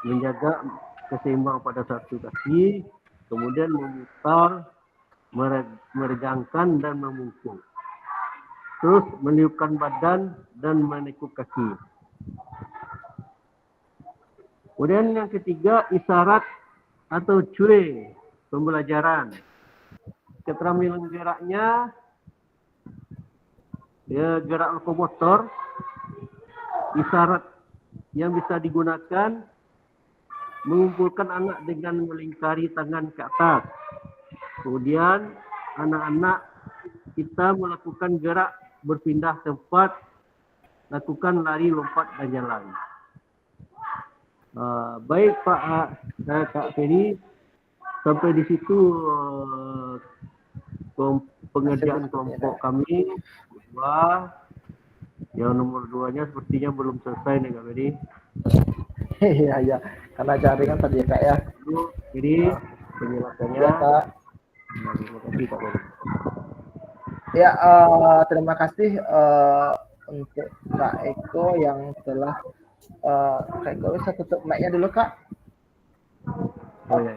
menjaga keseimbangan pada satu kaki, kemudian memutar, meregangkan dan membungkuk. Terus meniupkan badan dan menekuk kaki. Kemudian yang ketiga, isyarat atau cue pembelajaran. Keterampilan geraknya ya gerak lokomotor, isyarat yang bisa digunakan mengumpulkan anak dengan melingkari tangan ke atas. Kemudian anak-anak kita melakukan gerak berpindah tempat, lakukan lari, lompat dan jalan. Baik Kak Ferry, sampai di situ pengerjaan kelompok kami. Yang nomor 2-nya sepertinya belum selesai nih Kak Ferry. Iya, karena jaringan tadi ya Kak ya. Jadi penjelasannya. Ya, Kak. Terima kasih Kak Ferry. Ya, terima kasih untuk Kak Eko yang telah Kak Eko bisa tutup mic-nya dulu Kak. Oh ya.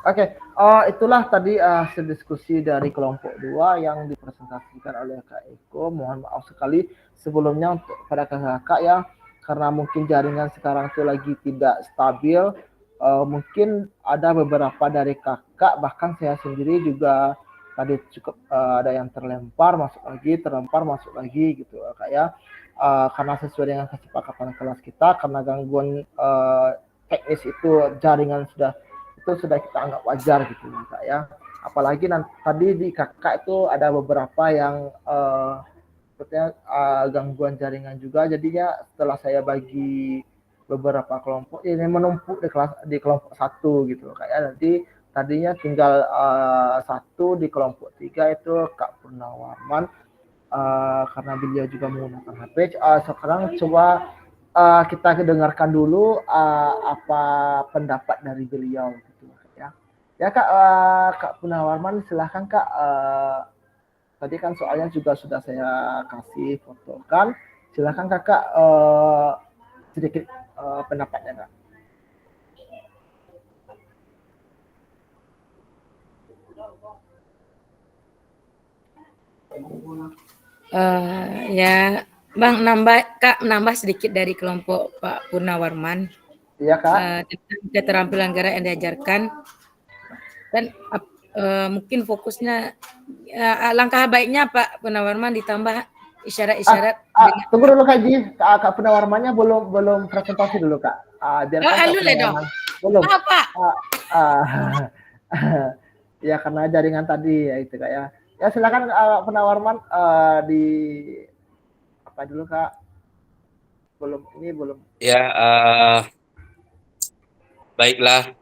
Oke, itulah tadi diskusi dari kelompok 2 yang dipresentasikan oleh Kak Eko. Mohon maaf sekali sebelumnya untuk pada kakak ya, karena mungkin jaringan sekarang itu lagi tidak stabil. Mungkin ada beberapa dari kakak, bahkan saya sendiri juga tadi cukup ada yang terlempar masuk lagi gitu Kak ya. Karena sesuai dengan kesepakatan kelas kita, karena gangguan teknis itu jaringan sudah kita anggap wajar gitu Kak ya. Apalagi tadi di kakak itu ada beberapa yang sepertinya gangguan jaringan juga, jadinya setelah saya bagi beberapa kelompok ini menumpuk di kelompok 1 gitu Kak ya. Nanti tadinya tinggal 1 di kelompok 3 itu Kak Purnawarman, karena beliau juga menggunakan HP. Sekarang coba kita dengarkan dulu apa pendapat dari beliau gitu ya. Ya Kak, Kak Purnawarman silahkan Kak. Tadi kan soalnya juga sudah saya kasih foto kan. Silahkan Kakak sedikit pendapatnya Kak. Ya, Bang, nambah sedikit dari kelompok Pak Purnawarman. Iya Kak. Tentang keterampilan gerak yang diajarkan dan mungkin fokusnya langkah baiknya Pak Purnawarman ditambah isyarat-isyarat. Tunggu dulu Kak Ji, Kak Purnawarmannya belum presentasi dulu Kak. Belum. Apa? Ya karena jaringan tadi ya itu Kak ya. Ya silakan Purnawarman di apa dulu Kak? Belum. Ya, baiklah.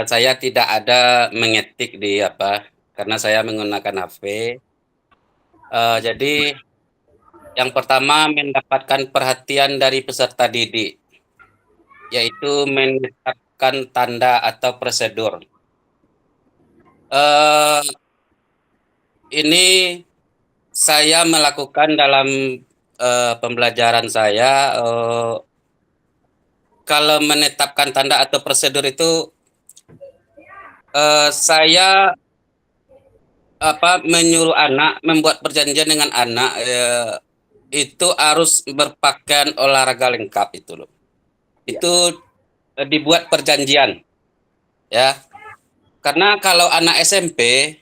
Saya tidak ada mengetik di karena saya menggunakan HP. Jadi yang pertama mendapatkan perhatian dari peserta didik, yaitu menetapkan tanda atau prosedur. Ini saya melakukan dalam pembelajaran saya, kalau menetapkan tanda atau prosedur itu, saya menyuruh anak, membuat perjanjian dengan anak, itu harus berpakaian olahraga lengkap itu loh. Itu dibuat perjanjian, ya. Karena kalau anak SMP,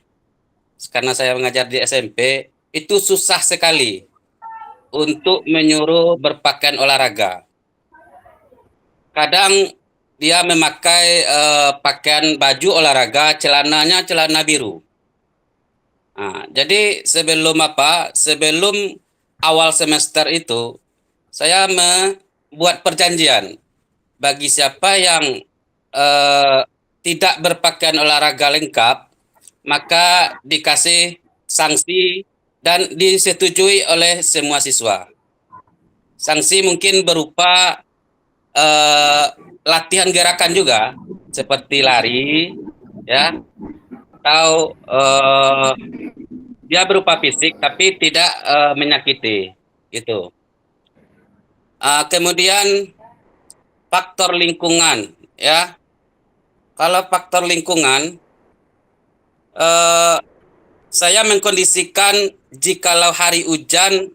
karena saya mengajar di SMP, itu susah sekali untuk menyuruh berpakaian olahraga. Kadang dia memakai pakaian baju olahraga, celananya celana biru. Nah, jadi sebelum awal semester itu, saya membuat perjanjian bagi siapa yang tidak berpakaian olahraga lengkap, maka dikasih sanksi dan disetujui oleh semua siswa. Sanksi mungkin berupa latihan gerakan juga, seperti lari, ya, atau dia berupa fisik tapi tidak menyakiti, gitu. Kemudian faktor lingkungan, ya. Kalau faktor lingkungan, saya mengkondisikan jikalau hari hujan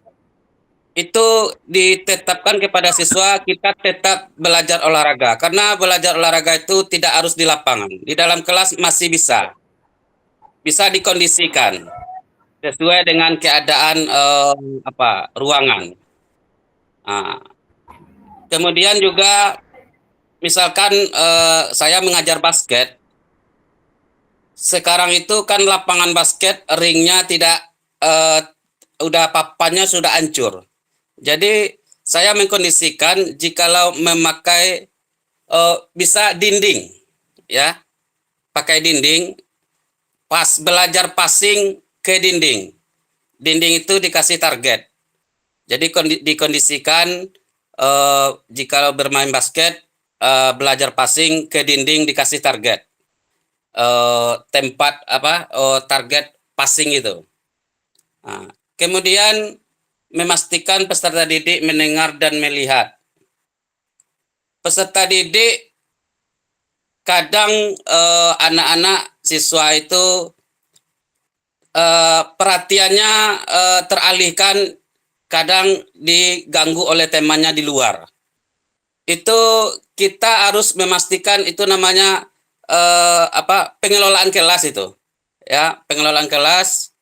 itu ditetapkan kepada siswa kita tetap belajar olahraga, karena belajar olahraga itu tidak harus di lapangan, di dalam kelas masih bisa dikondisikan sesuai dengan keadaan ruangan. Nah, kemudian juga misalkan saya mengajar basket, sekarang itu kan lapangan basket ringnya tidak udah papannya sudah hancur. Jadi saya mengkondisikan jikalau memakai bisa dinding, ya, pakai dinding, pas belajar passing ke dinding. Dinding itu dikasih target. Jadi dikondisikan jikalau bermain basket, belajar passing ke dinding dikasih target. Tempat target passing itu. Nah, kemudian memastikan peserta didik mendengar dan melihat. Peserta didik kadang anak-anak siswa itu perhatiannya teralihkan, kadang diganggu oleh temannya di luar. Itu kita harus memastikan, itu namanya pengelolaan kelas itu, ya, pengelolaan kelas.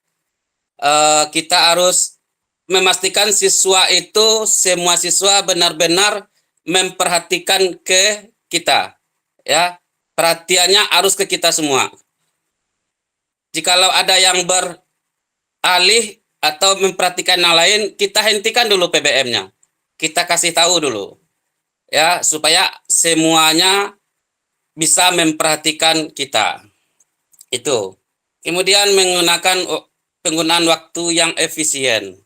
Kita harus memastikan siswa itu, semua siswa benar-benar memperhatikan ke kita, ya, perhatiannya harus ke kita semua. Jikalau ada yang beralih atau memperhatikan yang lain, kita hentikan dulu PBM-nya, kita kasih tahu dulu, ya, supaya semuanya bisa memperhatikan kita. Itu. Kemudian menggunakan penggunaan waktu yang efisien.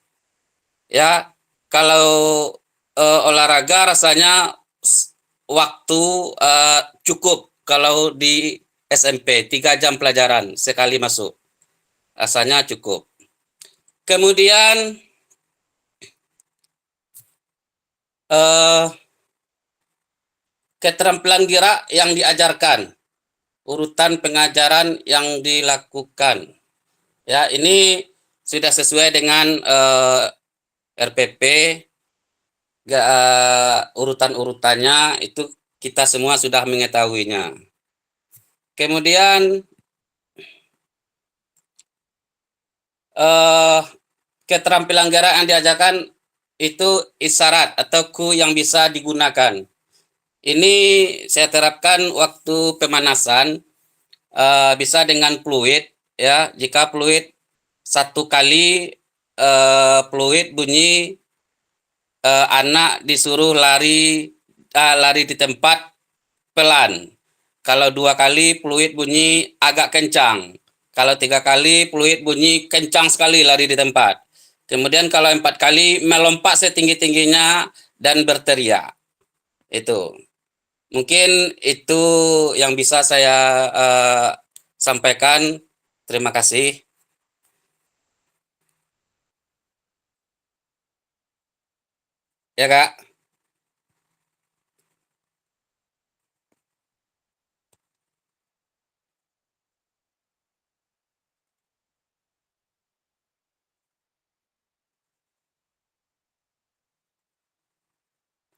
Ya, kalau olahraga rasanya waktu cukup kalau di SMP 3 jam pelajaran sekali masuk. Rasanya cukup. Kemudian keterampilan gerak yang diajarkan, urutan pengajaran yang dilakukan. Ya, ini sudah sesuai dengan RPP, urutan-urutannya itu kita semua sudah mengetahuinya. Kemudian keterampilan gerak yang diajarkan itu isyarat atau ku yang bisa digunakan. Ini saya terapkan waktu pemanasan, bisa dengan fluid, ya. Jika fluid satu kali fluid bunyi, anak disuruh lari di tempat pelan. Kalau 2 kali fluid bunyi agak kencang. Kalau 3 kali fluid bunyi kencang sekali lari di tempat. Kemudian kalau 4 kali melompat setinggi-tingginya dan berteriak. Itu. Mungkin itu yang bisa saya sampaikan. Terima kasih. Ya, Kak.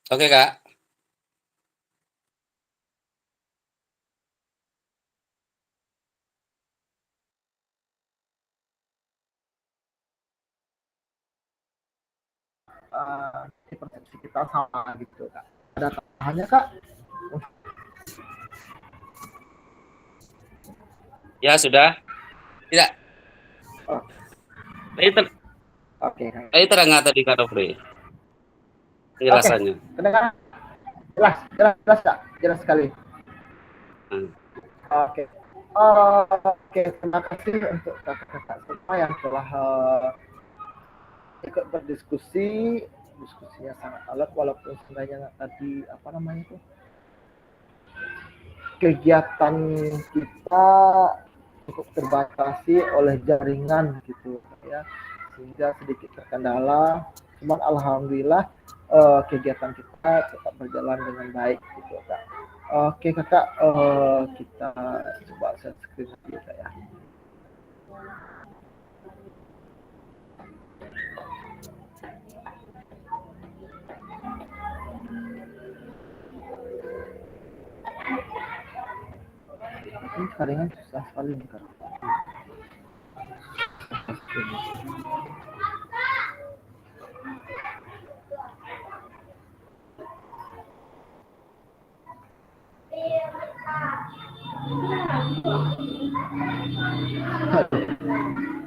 Oke, Kak. Di persepsi kita sama gitu Kak. Ada tambahannya Kak? Ya, sudah. Tidak. Oh, Tadi, oke Kak. tadi terang nggak tadi, Kak Nofri? Oke, Penjelasannya. kedengaran? Jelas, jelas, jelas Kak. Jelas sekali. Hmm. Oke. Oke, terima kasih untuk kakak-kakak semua yang telah ikut berdiskusi. Diskusinya sangat alot walaupun sebenarnya tadi apa namanya itu kegiatan kita cukup terbatasi oleh jaringan gitu ya, sehingga sedikit terkendala. Cuman alhamdulillah kegiatan kita tetap berjalan dengan baik gitu Kak. Oke Kakak, kita coba share screen dulu Kak ya. Ini jaringan susah sekali nih Kak.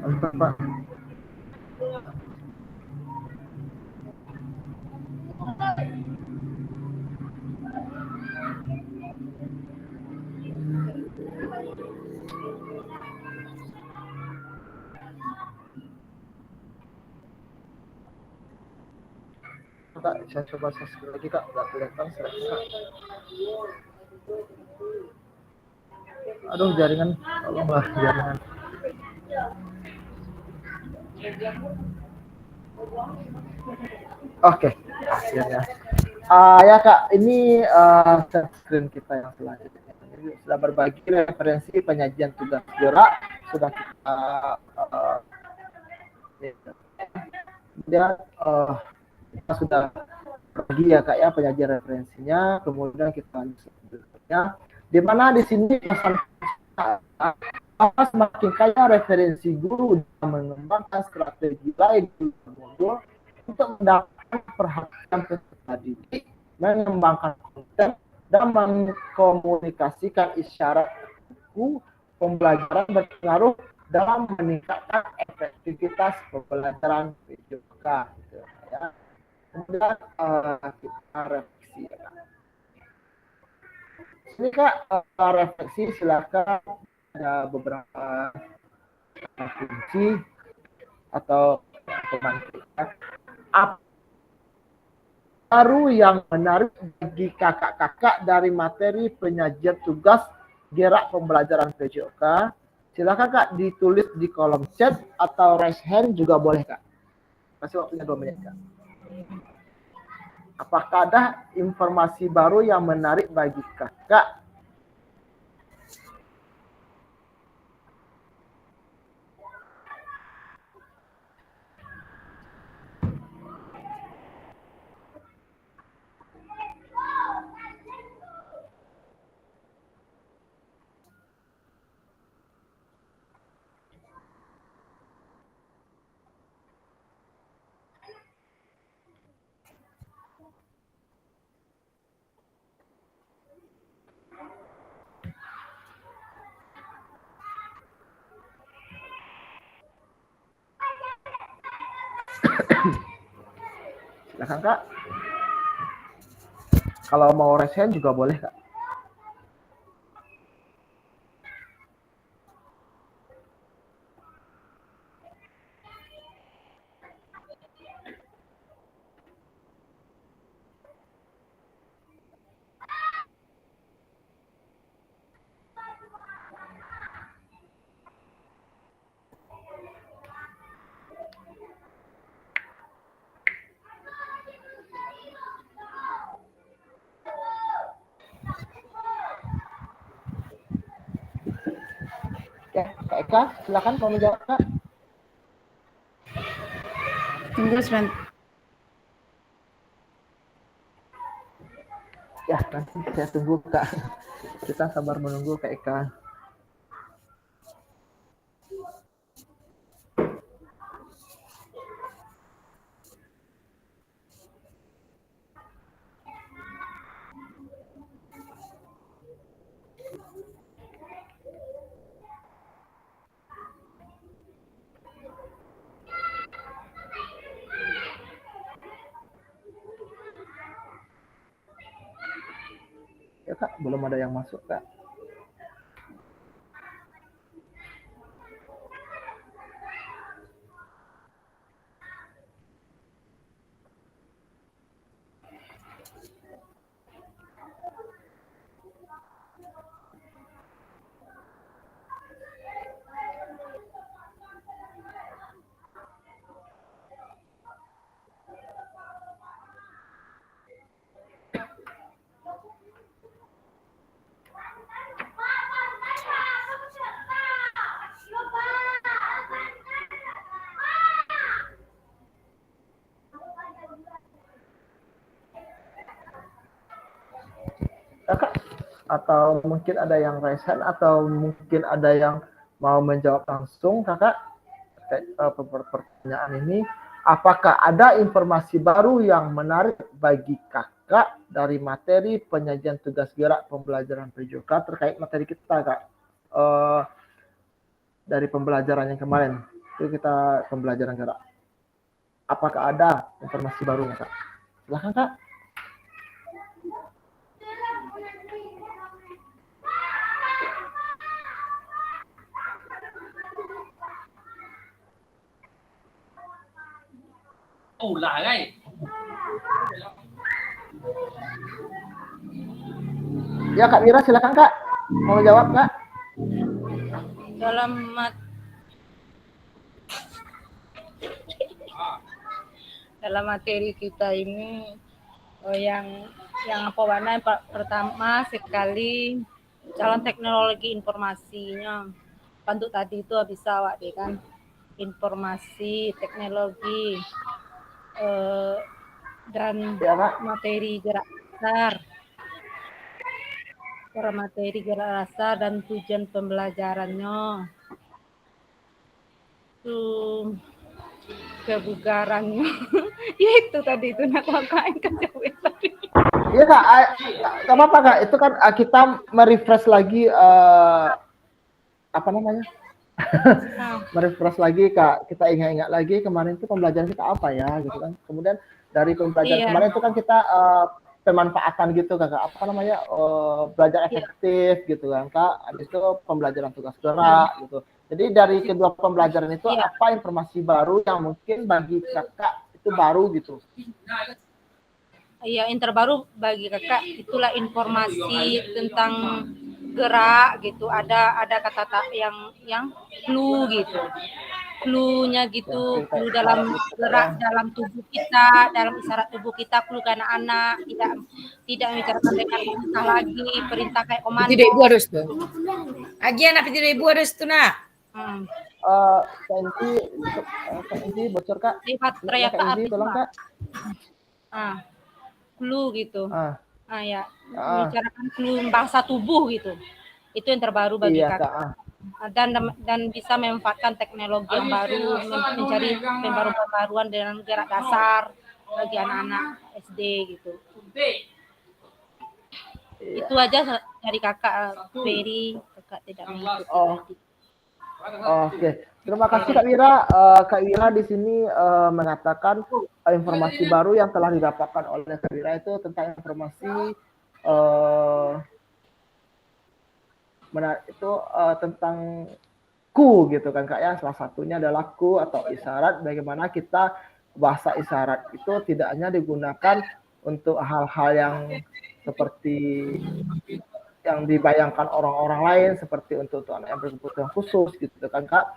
Mantap Pak. Kak, saya coba share screen lagi Kak, nggak kelihatan slide Kak. Aduh jaringan, tolonglah jaringan. Oke, akhirnya. Ya Kak, ini share screen kita yang selanjutnya. Jadi, sudah berbagi referensi penyajian tugas gerak, sudah kita kemudian kita sudah berbagi ya Kak ya penyajian referensinya, kemudian kita lanjut berikutnya, di mana di sini pesan semakin kaya referensi guru dalam mengembangkan strategi lain di modul untuk mendapatkan perhatian peserta didik, mengembangkan konten, dan mengkomunikasikan isyarat buku pembelajaran berpengaruh dalam meningkatkan efektivitas pembelajaran PJOK. Gitu, ya. Kemudian kita revisi ya Kak. Ini Kak refleksi silakan, ada beberapa kunci atau pemantik apa baru yang menarik bagi kakak-kakak dari materi penyajian tugas gerak pembelajaran PJOK. Silakan Kak ditulis di kolom chat atau raise hand juga boleh Kak. Kasih waktunya 2 menit Kak. Apakah ada informasi baru yang menarik bagi kakak? Silakan Kak. Kalau mau raise hand juga boleh Kak. Ya, Kak Eka, silakan mau menjawab Kak. Tunggu sebentar. Ya, nanti saya tunggu Kak. Kita sabar menunggu Kak Eka. Ya Kak, belum ada yang masuk Kak. Kakak, atau mungkin ada yang raise hand atau mungkin ada yang mau menjawab langsung Kakak terkait pertanyaan ini. Apakah ada informasi baru yang menarik bagi Kakak dari materi penyajian tugas gerak pembelajaran PJOK terkait materi kita Kak? Dari pembelajaran yang kemarin itu kita pembelajaran gerak. Apakah ada informasi baru Kak? Silahkan Kak. Ya Kak Mira, silakan Kak. Mau jawab Kak? Dalam materi kita ini yang apa warna pertama sekali calon teknologi informasinya. Untuk tadi itu bisa Wak deh kan informasi teknologi dan Ya Kak. materi gerak dasar. Materi gerak dasar dan tujuan pembelajarannya. Itu kebugarannya. Ya itu tadi itu nak kakak kan jawab tadi. Iya Kak, nggak apa-apa Kak. Itu kan kita merefresh lagi apa namanya? Merefresh lagi Kak. Kita ingat-ingat lagi kemarin itu pembelajaran kita apa ya gitu kan. Kemudian dari pembelajaran kemarin itu kan kita pemanfaatan gitu Kak. Apa namanya? Belajar efektif gitu kan Kak. Habis itu pembelajaran tugas gerak gitu. Jadi dari kedua pembelajaran itu apa informasi baru yang mungkin bagi Kakak itu baru gitu? Iya, yang terbaru bagi Kakak itulah informasi tentang gerak gitu. Ada kata yang clue gitu. Clue-nya gitu, clue dalam gerak dalam tubuh kita, dalam isyarat tubuh kita, clue ke anak-anak, tidak membicarakan dengan perintah lagi, perintah kayak komando. Tidak ibu harus tuh. Agian apa tidak ibu harus tuh nak? Kak Inti bocor Kak. Lewat teriak Kak Inti tolong Kak. Clue gitu. Ya, membicarakan clue bahasa tubuh gitu. Itu yang terbaru bagi Kakak. Dan bisa memanfaatkan teknologi yang baru, mencari pembaruan dengan gerak dasar bagi anak-anak SD gitu. Itu aja dari Kakak Ferry. Kakak tidak mengikuti. Oke, terima kasih Kak Wira. Kak Wira di sini mengatakan informasi baru yang telah didapatkan oleh Kak Wira itu tentang informasi tentang ku gitu kan Kak ya. Salah satunya adalah ku atau isyarat. Bagaimana kita bahasa isyarat itu tidak hanya digunakan untuk hal-hal yang seperti yang dibayangkan orang-orang lain seperti untuk anak yang berkebutuhan khusus gitu kan Kak,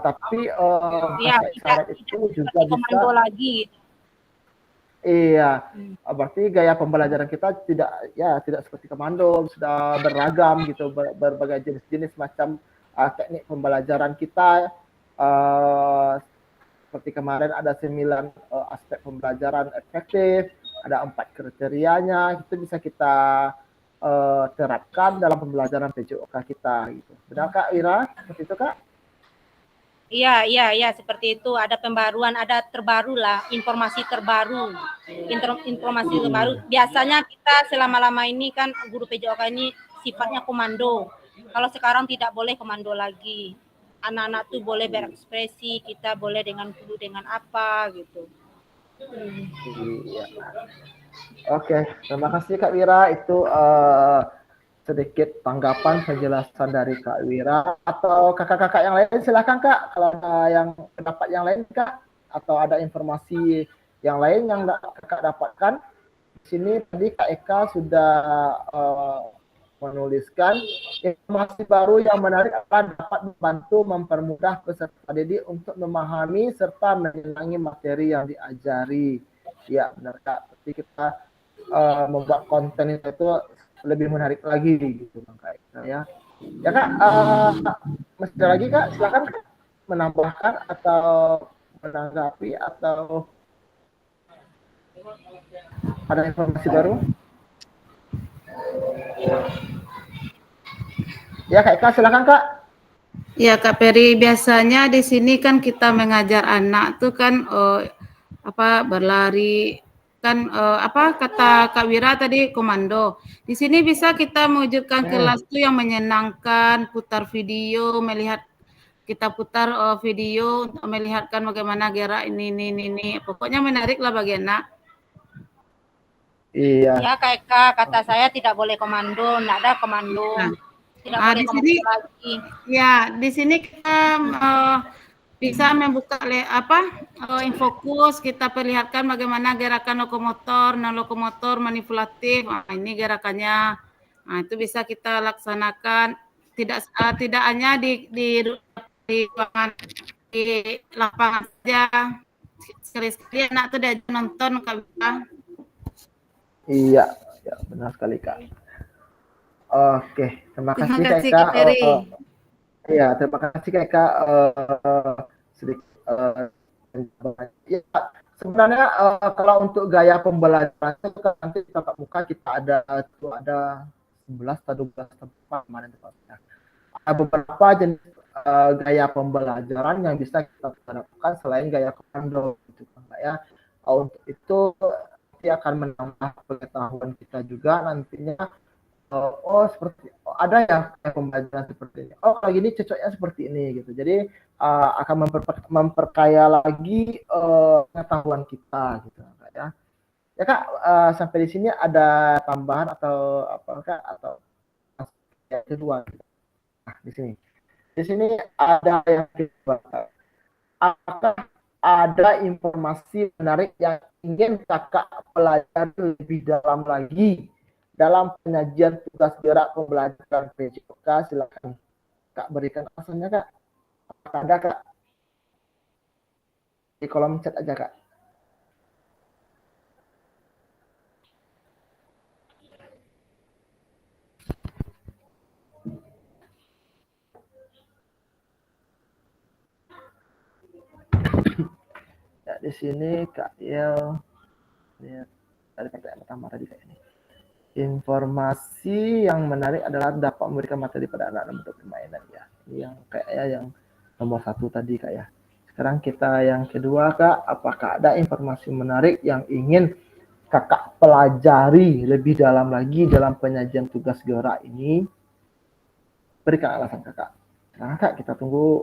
tapi bahasa isyarat itu juga bisa lagi. Iya, berarti gaya pembelajaran kita tidak seperti komando, sudah beragam gitu, berbagai jenis-jenis macam teknik pembelajaran kita. Seperti kemarin ada 9 aspek pembelajaran efektif, ada 4 kriterianya, itu bisa kita terapkan dalam pembelajaran PJOK kita gitu. Benar Kak Ira? Seperti itu Kak? Iya, seperti itu. Ada pembaruan, ada terbaru lah, informasi terbaru. Informasi terbaru. Biasanya kita selama-lama ini kan guru PJOK ini sifatnya komando. Kalau sekarang tidak boleh komando lagi. Anak-anak tuh boleh berekspresi, kita boleh dengan guru dengan apa gitu. Iya. Oke, terima kasih Kak Wira. Itu sedikit tanggapan penjelasan dari Kak Wira. Atau kakak-kakak yang lain silakan Kak. Kalau ada yang pendapat yang lain Kak, atau ada informasi yang lain yang Kakak dapatkan. Di sini tadi Kak Eka sudah menuliskan informasi baru yang menarik akan dapat membantu mempermudah peserta didik untuk memahami serta menyenangi materi yang diajari. Ya benar Kak. Jadi kita membuat konten itu lebih menarik lagi gitu Kak Eka ya. Ya Kak, masih ada lagi Kak, silakan Kak menambahkan atau menanggapi atau ada informasi baru? Ya Kak Eka, silakan Kak. Ya Kak Peri, biasanya di sini kan kita mengajar anak tuh kan berlari kan apa kata Kak Wira tadi komando. Di sini bisa kita mewujudkan kelas tuh yang menyenangkan, putar video, melihat kita putar video untuk melihatkan bagaimana gerak ini. Pokoknya menarik lah bagi anak. Iya. Ya Kak Eka, kata saya tidak boleh komando, tidak ada komando. Tidak boleh di sini lagi. ya di sini kita bisa membuka infokus, kita perlihatkan bagaimana gerakan lokomotor, non-lokomotor, manipulatif. Ini gerakannya. Nah, itu bisa kita laksanakan tidak hanya di lapangan saja. Sekali-sekali anak tuh diajak nonton Kak Wira. Iya, ya, benar sekali Kak. Oke, terima kasih Kak Eka. Iya, terima kasih Kak Eka. Ya, sebenarnya kalau untuk gaya pembelajaran itu kan nanti di tatap muka kita ada 11 atau 12 tempat kemarin tepatnya. Ada beberapa jenis gaya pembelajaran yang bisa kita terapkan selain gaya komando gitu kan Kak ya. Untuk itu nanti akan menambah pengetahuan kita juga nantinya. Ada ya kayak pembelajaran seperti ini. Oh, kalau gini cocoknya seperti ini gitu. Jadi akan memperkaya lagi pengetahuan kita gitu Kak ya. Ya Kak, sampai di sini ada tambahan atau apa Kak atau yang kedua? Nah, di sini. Di sini ada yang kedua. Apakah ada informasi menarik yang ingin Kakak pelajari lebih dalam lagi dalam penyajian tugas gerak pembelajaran PJOK? Silakan Kak berikan alasannya Kak. Apakah ada Kak? Di kolom chat aja Kak. Ya, di sini Kak Yel lihat dari pertanyaan pertama tadi kayak ini. Informasi yang menarik adalah dapat memberikan materi pada anak dalam bentuk permainan ya. Ini yang kayaknya yang nomor 1 tadi Kak ya. Sekarang kita yang kedua Kak, apakah ada informasi menarik yang ingin Kakak pelajari lebih dalam lagi dalam penyajian tugas gerak ini? Berikan alasan Kakak. Nah Kak, kita tunggu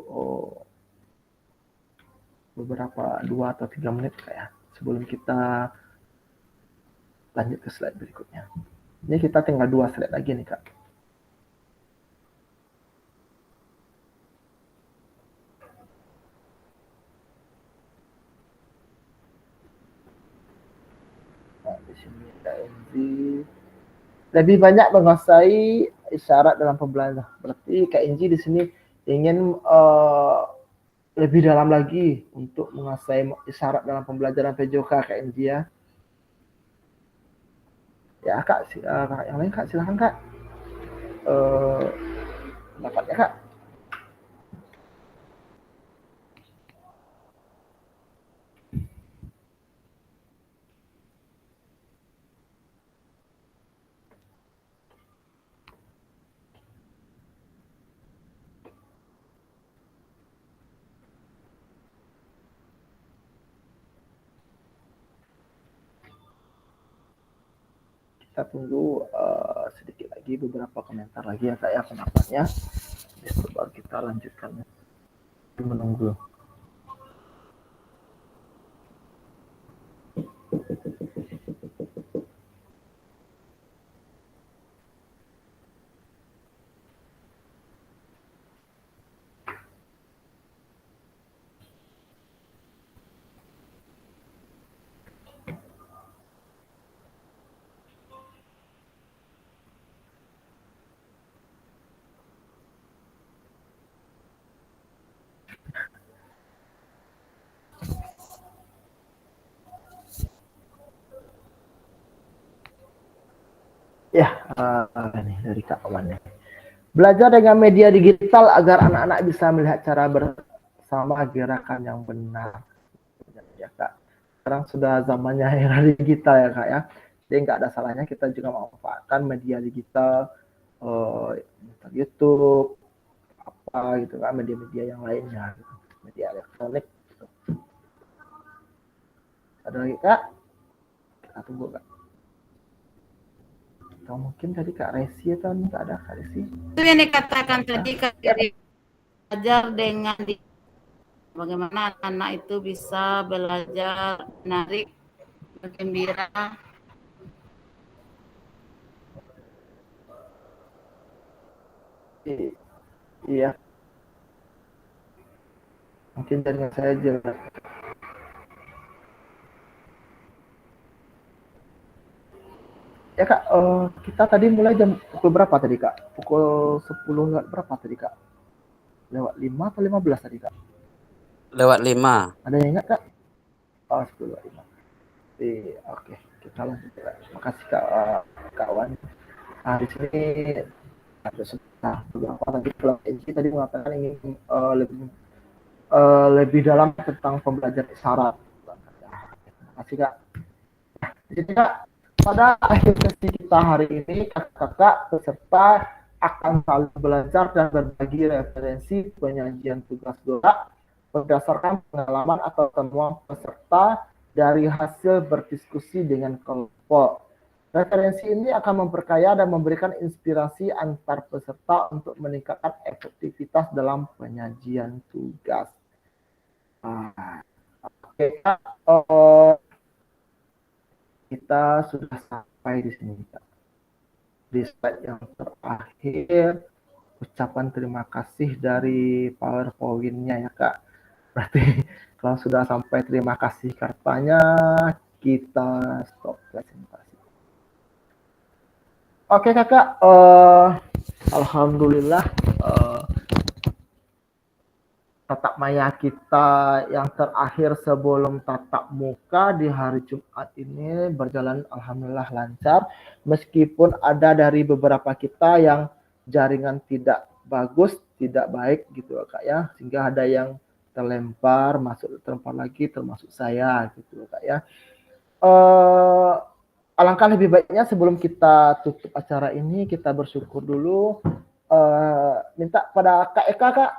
beberapa 2 atau 3 menit Kak ya, sebelum kita lanjut ke slide berikutnya. Ini kita tinggal 2 slide lagi nih Kak. Nah, di sini KNZ lebih banyak menguasai isyarat dalam pembelajaran. Berarti KNZ di sini ingin lebih dalam lagi untuk menguasai isyarat dalam pembelajaran PJOK KNZ ya. Ya Kak, Kak yang lain Kak, silakan Kak. Dapatnya Kak. kita tunggu sedikit lagi, beberapa komentar lagi ya Kak ya, pendapatnya. Habis itu baru kita lanjutkan menunggu. Ya, ini dari Kak Oman ya. Belajar dengan media digital agar anak-anak bisa melihat cara bersama gerakan yang benar. Ya Kak, sekarang sudah zamannya era digital ya Kak ya. Jadi nggak ada salahnya kita juga memanfaatkan media digital, YouTube, apa gitu kan, media-media yang lainnya, gitu. Media elektronik. Gitu. Ada lagi Kak? Kita tunggu Kak. Atau mungkin tadi Kak Resi atau nggak ada Kak Resi? Itu yang dikatakan tadi Kak, belajar dengan bagaimana anak itu bisa belajar menarik, bergembira. Iya. Mungkin jaringan saya jelas. Ya Kak, kita tadi mulai jam pukul berapa tadi Kak? Pukul 10 berapa tadi Kak? Lewat 5 atau 15 tadi Kak? Lewat 5. Ada yang ingat Kak? Oh, 10 lewat 5. Oke, kita lanjut Kak. Terima kasih Kak, kawan. Nah, di sini ada beberapa tadi kalau Enci tadi mengatakan ingin lebih dalam tentang pembelajaran isyarat. Terima kasih Kak. Di sini Kak, pada akhir sesi kita hari ini, kakak-kakak peserta akan saling belajar dan berbagi referensi penyajian tugas gerak berdasarkan pengalaman atau temuan peserta dari hasil berdiskusi dengan kelompok. Referensi ini akan memperkaya dan memberikan inspirasi antar peserta untuk meningkatkan efektivitas dalam penyajian tugas. Oke, Kak. Kita sudah sampai di sini Kak. Di slide yang terakhir, ucapan terima kasih dari PowerPoint-nya ya Kak. Berarti kalau sudah sampai terima kasih kartanya, kita stop presentasi. Oke Kakak, alhamdulillah tatap maya kita yang terakhir sebelum tatap muka di hari Jumat ini berjalan alhamdulillah lancar, meskipun ada dari beberapa kita yang jaringan tidak bagus, tidak baik gitu Kak ya, sehingga ada yang terlempar lagi termasuk saya gitu Kak ya. Alangkah lebih baiknya sebelum kita tutup acara ini kita bersyukur dulu, minta pada Kak Eka Kak,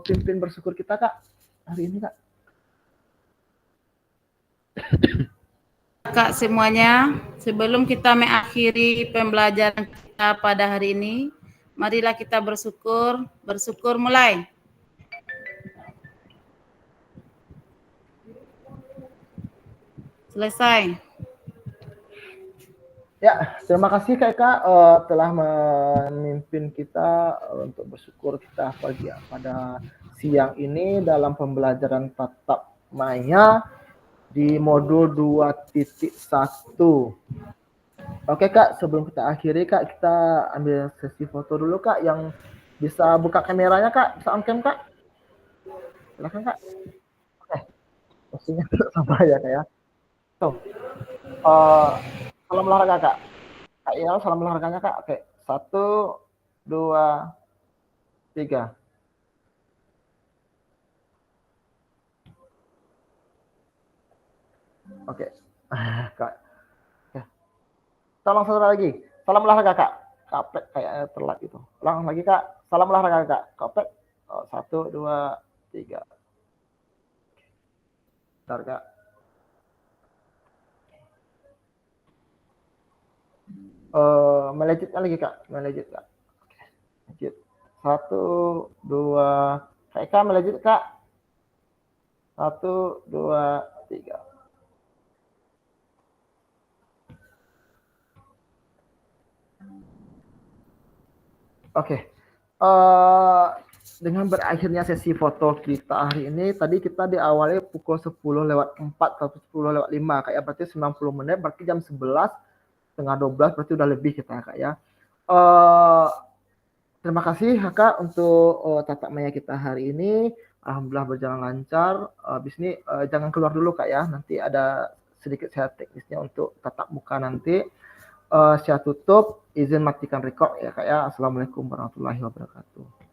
pimpin bersyukur kita Kak hari ini Kak. Kak semuanya, sebelum kita mengakhiri pembelajaran kita pada hari ini, marilah kita bersyukur. Bersyukur mulai. Selesai. Ya, terima kasih Kak Eka telah memimpin kita untuk bersyukur kita pada siang ini dalam pembelajaran tatap maya di modul 2.1. Oke Kak, sebelum kita akhiri Kak, kita ambil sesi foto dulu Kak, yang bisa buka kameranya Kak, bisa on cam Kak. Silakan Kak. Oke, posisinya sama ya Kak ya. So, salam olahraga Kak. Kak Ial, salam olahraganya Kak. Oke, 1, 2, 3. Oke, Kak. Oke. Salam satu lagi. Salam olahraga Kak. Kapek kayaknya telat itu. Ulang lagi Kak. Salam olahraga Kak. Kapek. 1, 2, 3. Bentar Kak. Melanjutkan lagi Kak, melanjut Kak. Oke, lanjut. 1, 2, Kak Eka melanjut Kak. 1, 2, 3. Oke. Dengan berakhirnya sesi foto kita hari ini, tadi kita diawali pukul 10:04 atau 10:05 Kak ya, berarti 90 menit, berarti jam 11, setengah 12, berarti udah lebih kita Kak ya. Terima kasih Kak untuk tatap maya kita hari ini. Alhamdulillah berjalan lancar. Habis ini jangan keluar dulu Kak ya, nanti ada sedikit saya teknisnya untuk tatap muka nanti. Saya tutup, izin matikan record ya Kak ya. Assalamualaikum warahmatullahi wabarakatuh.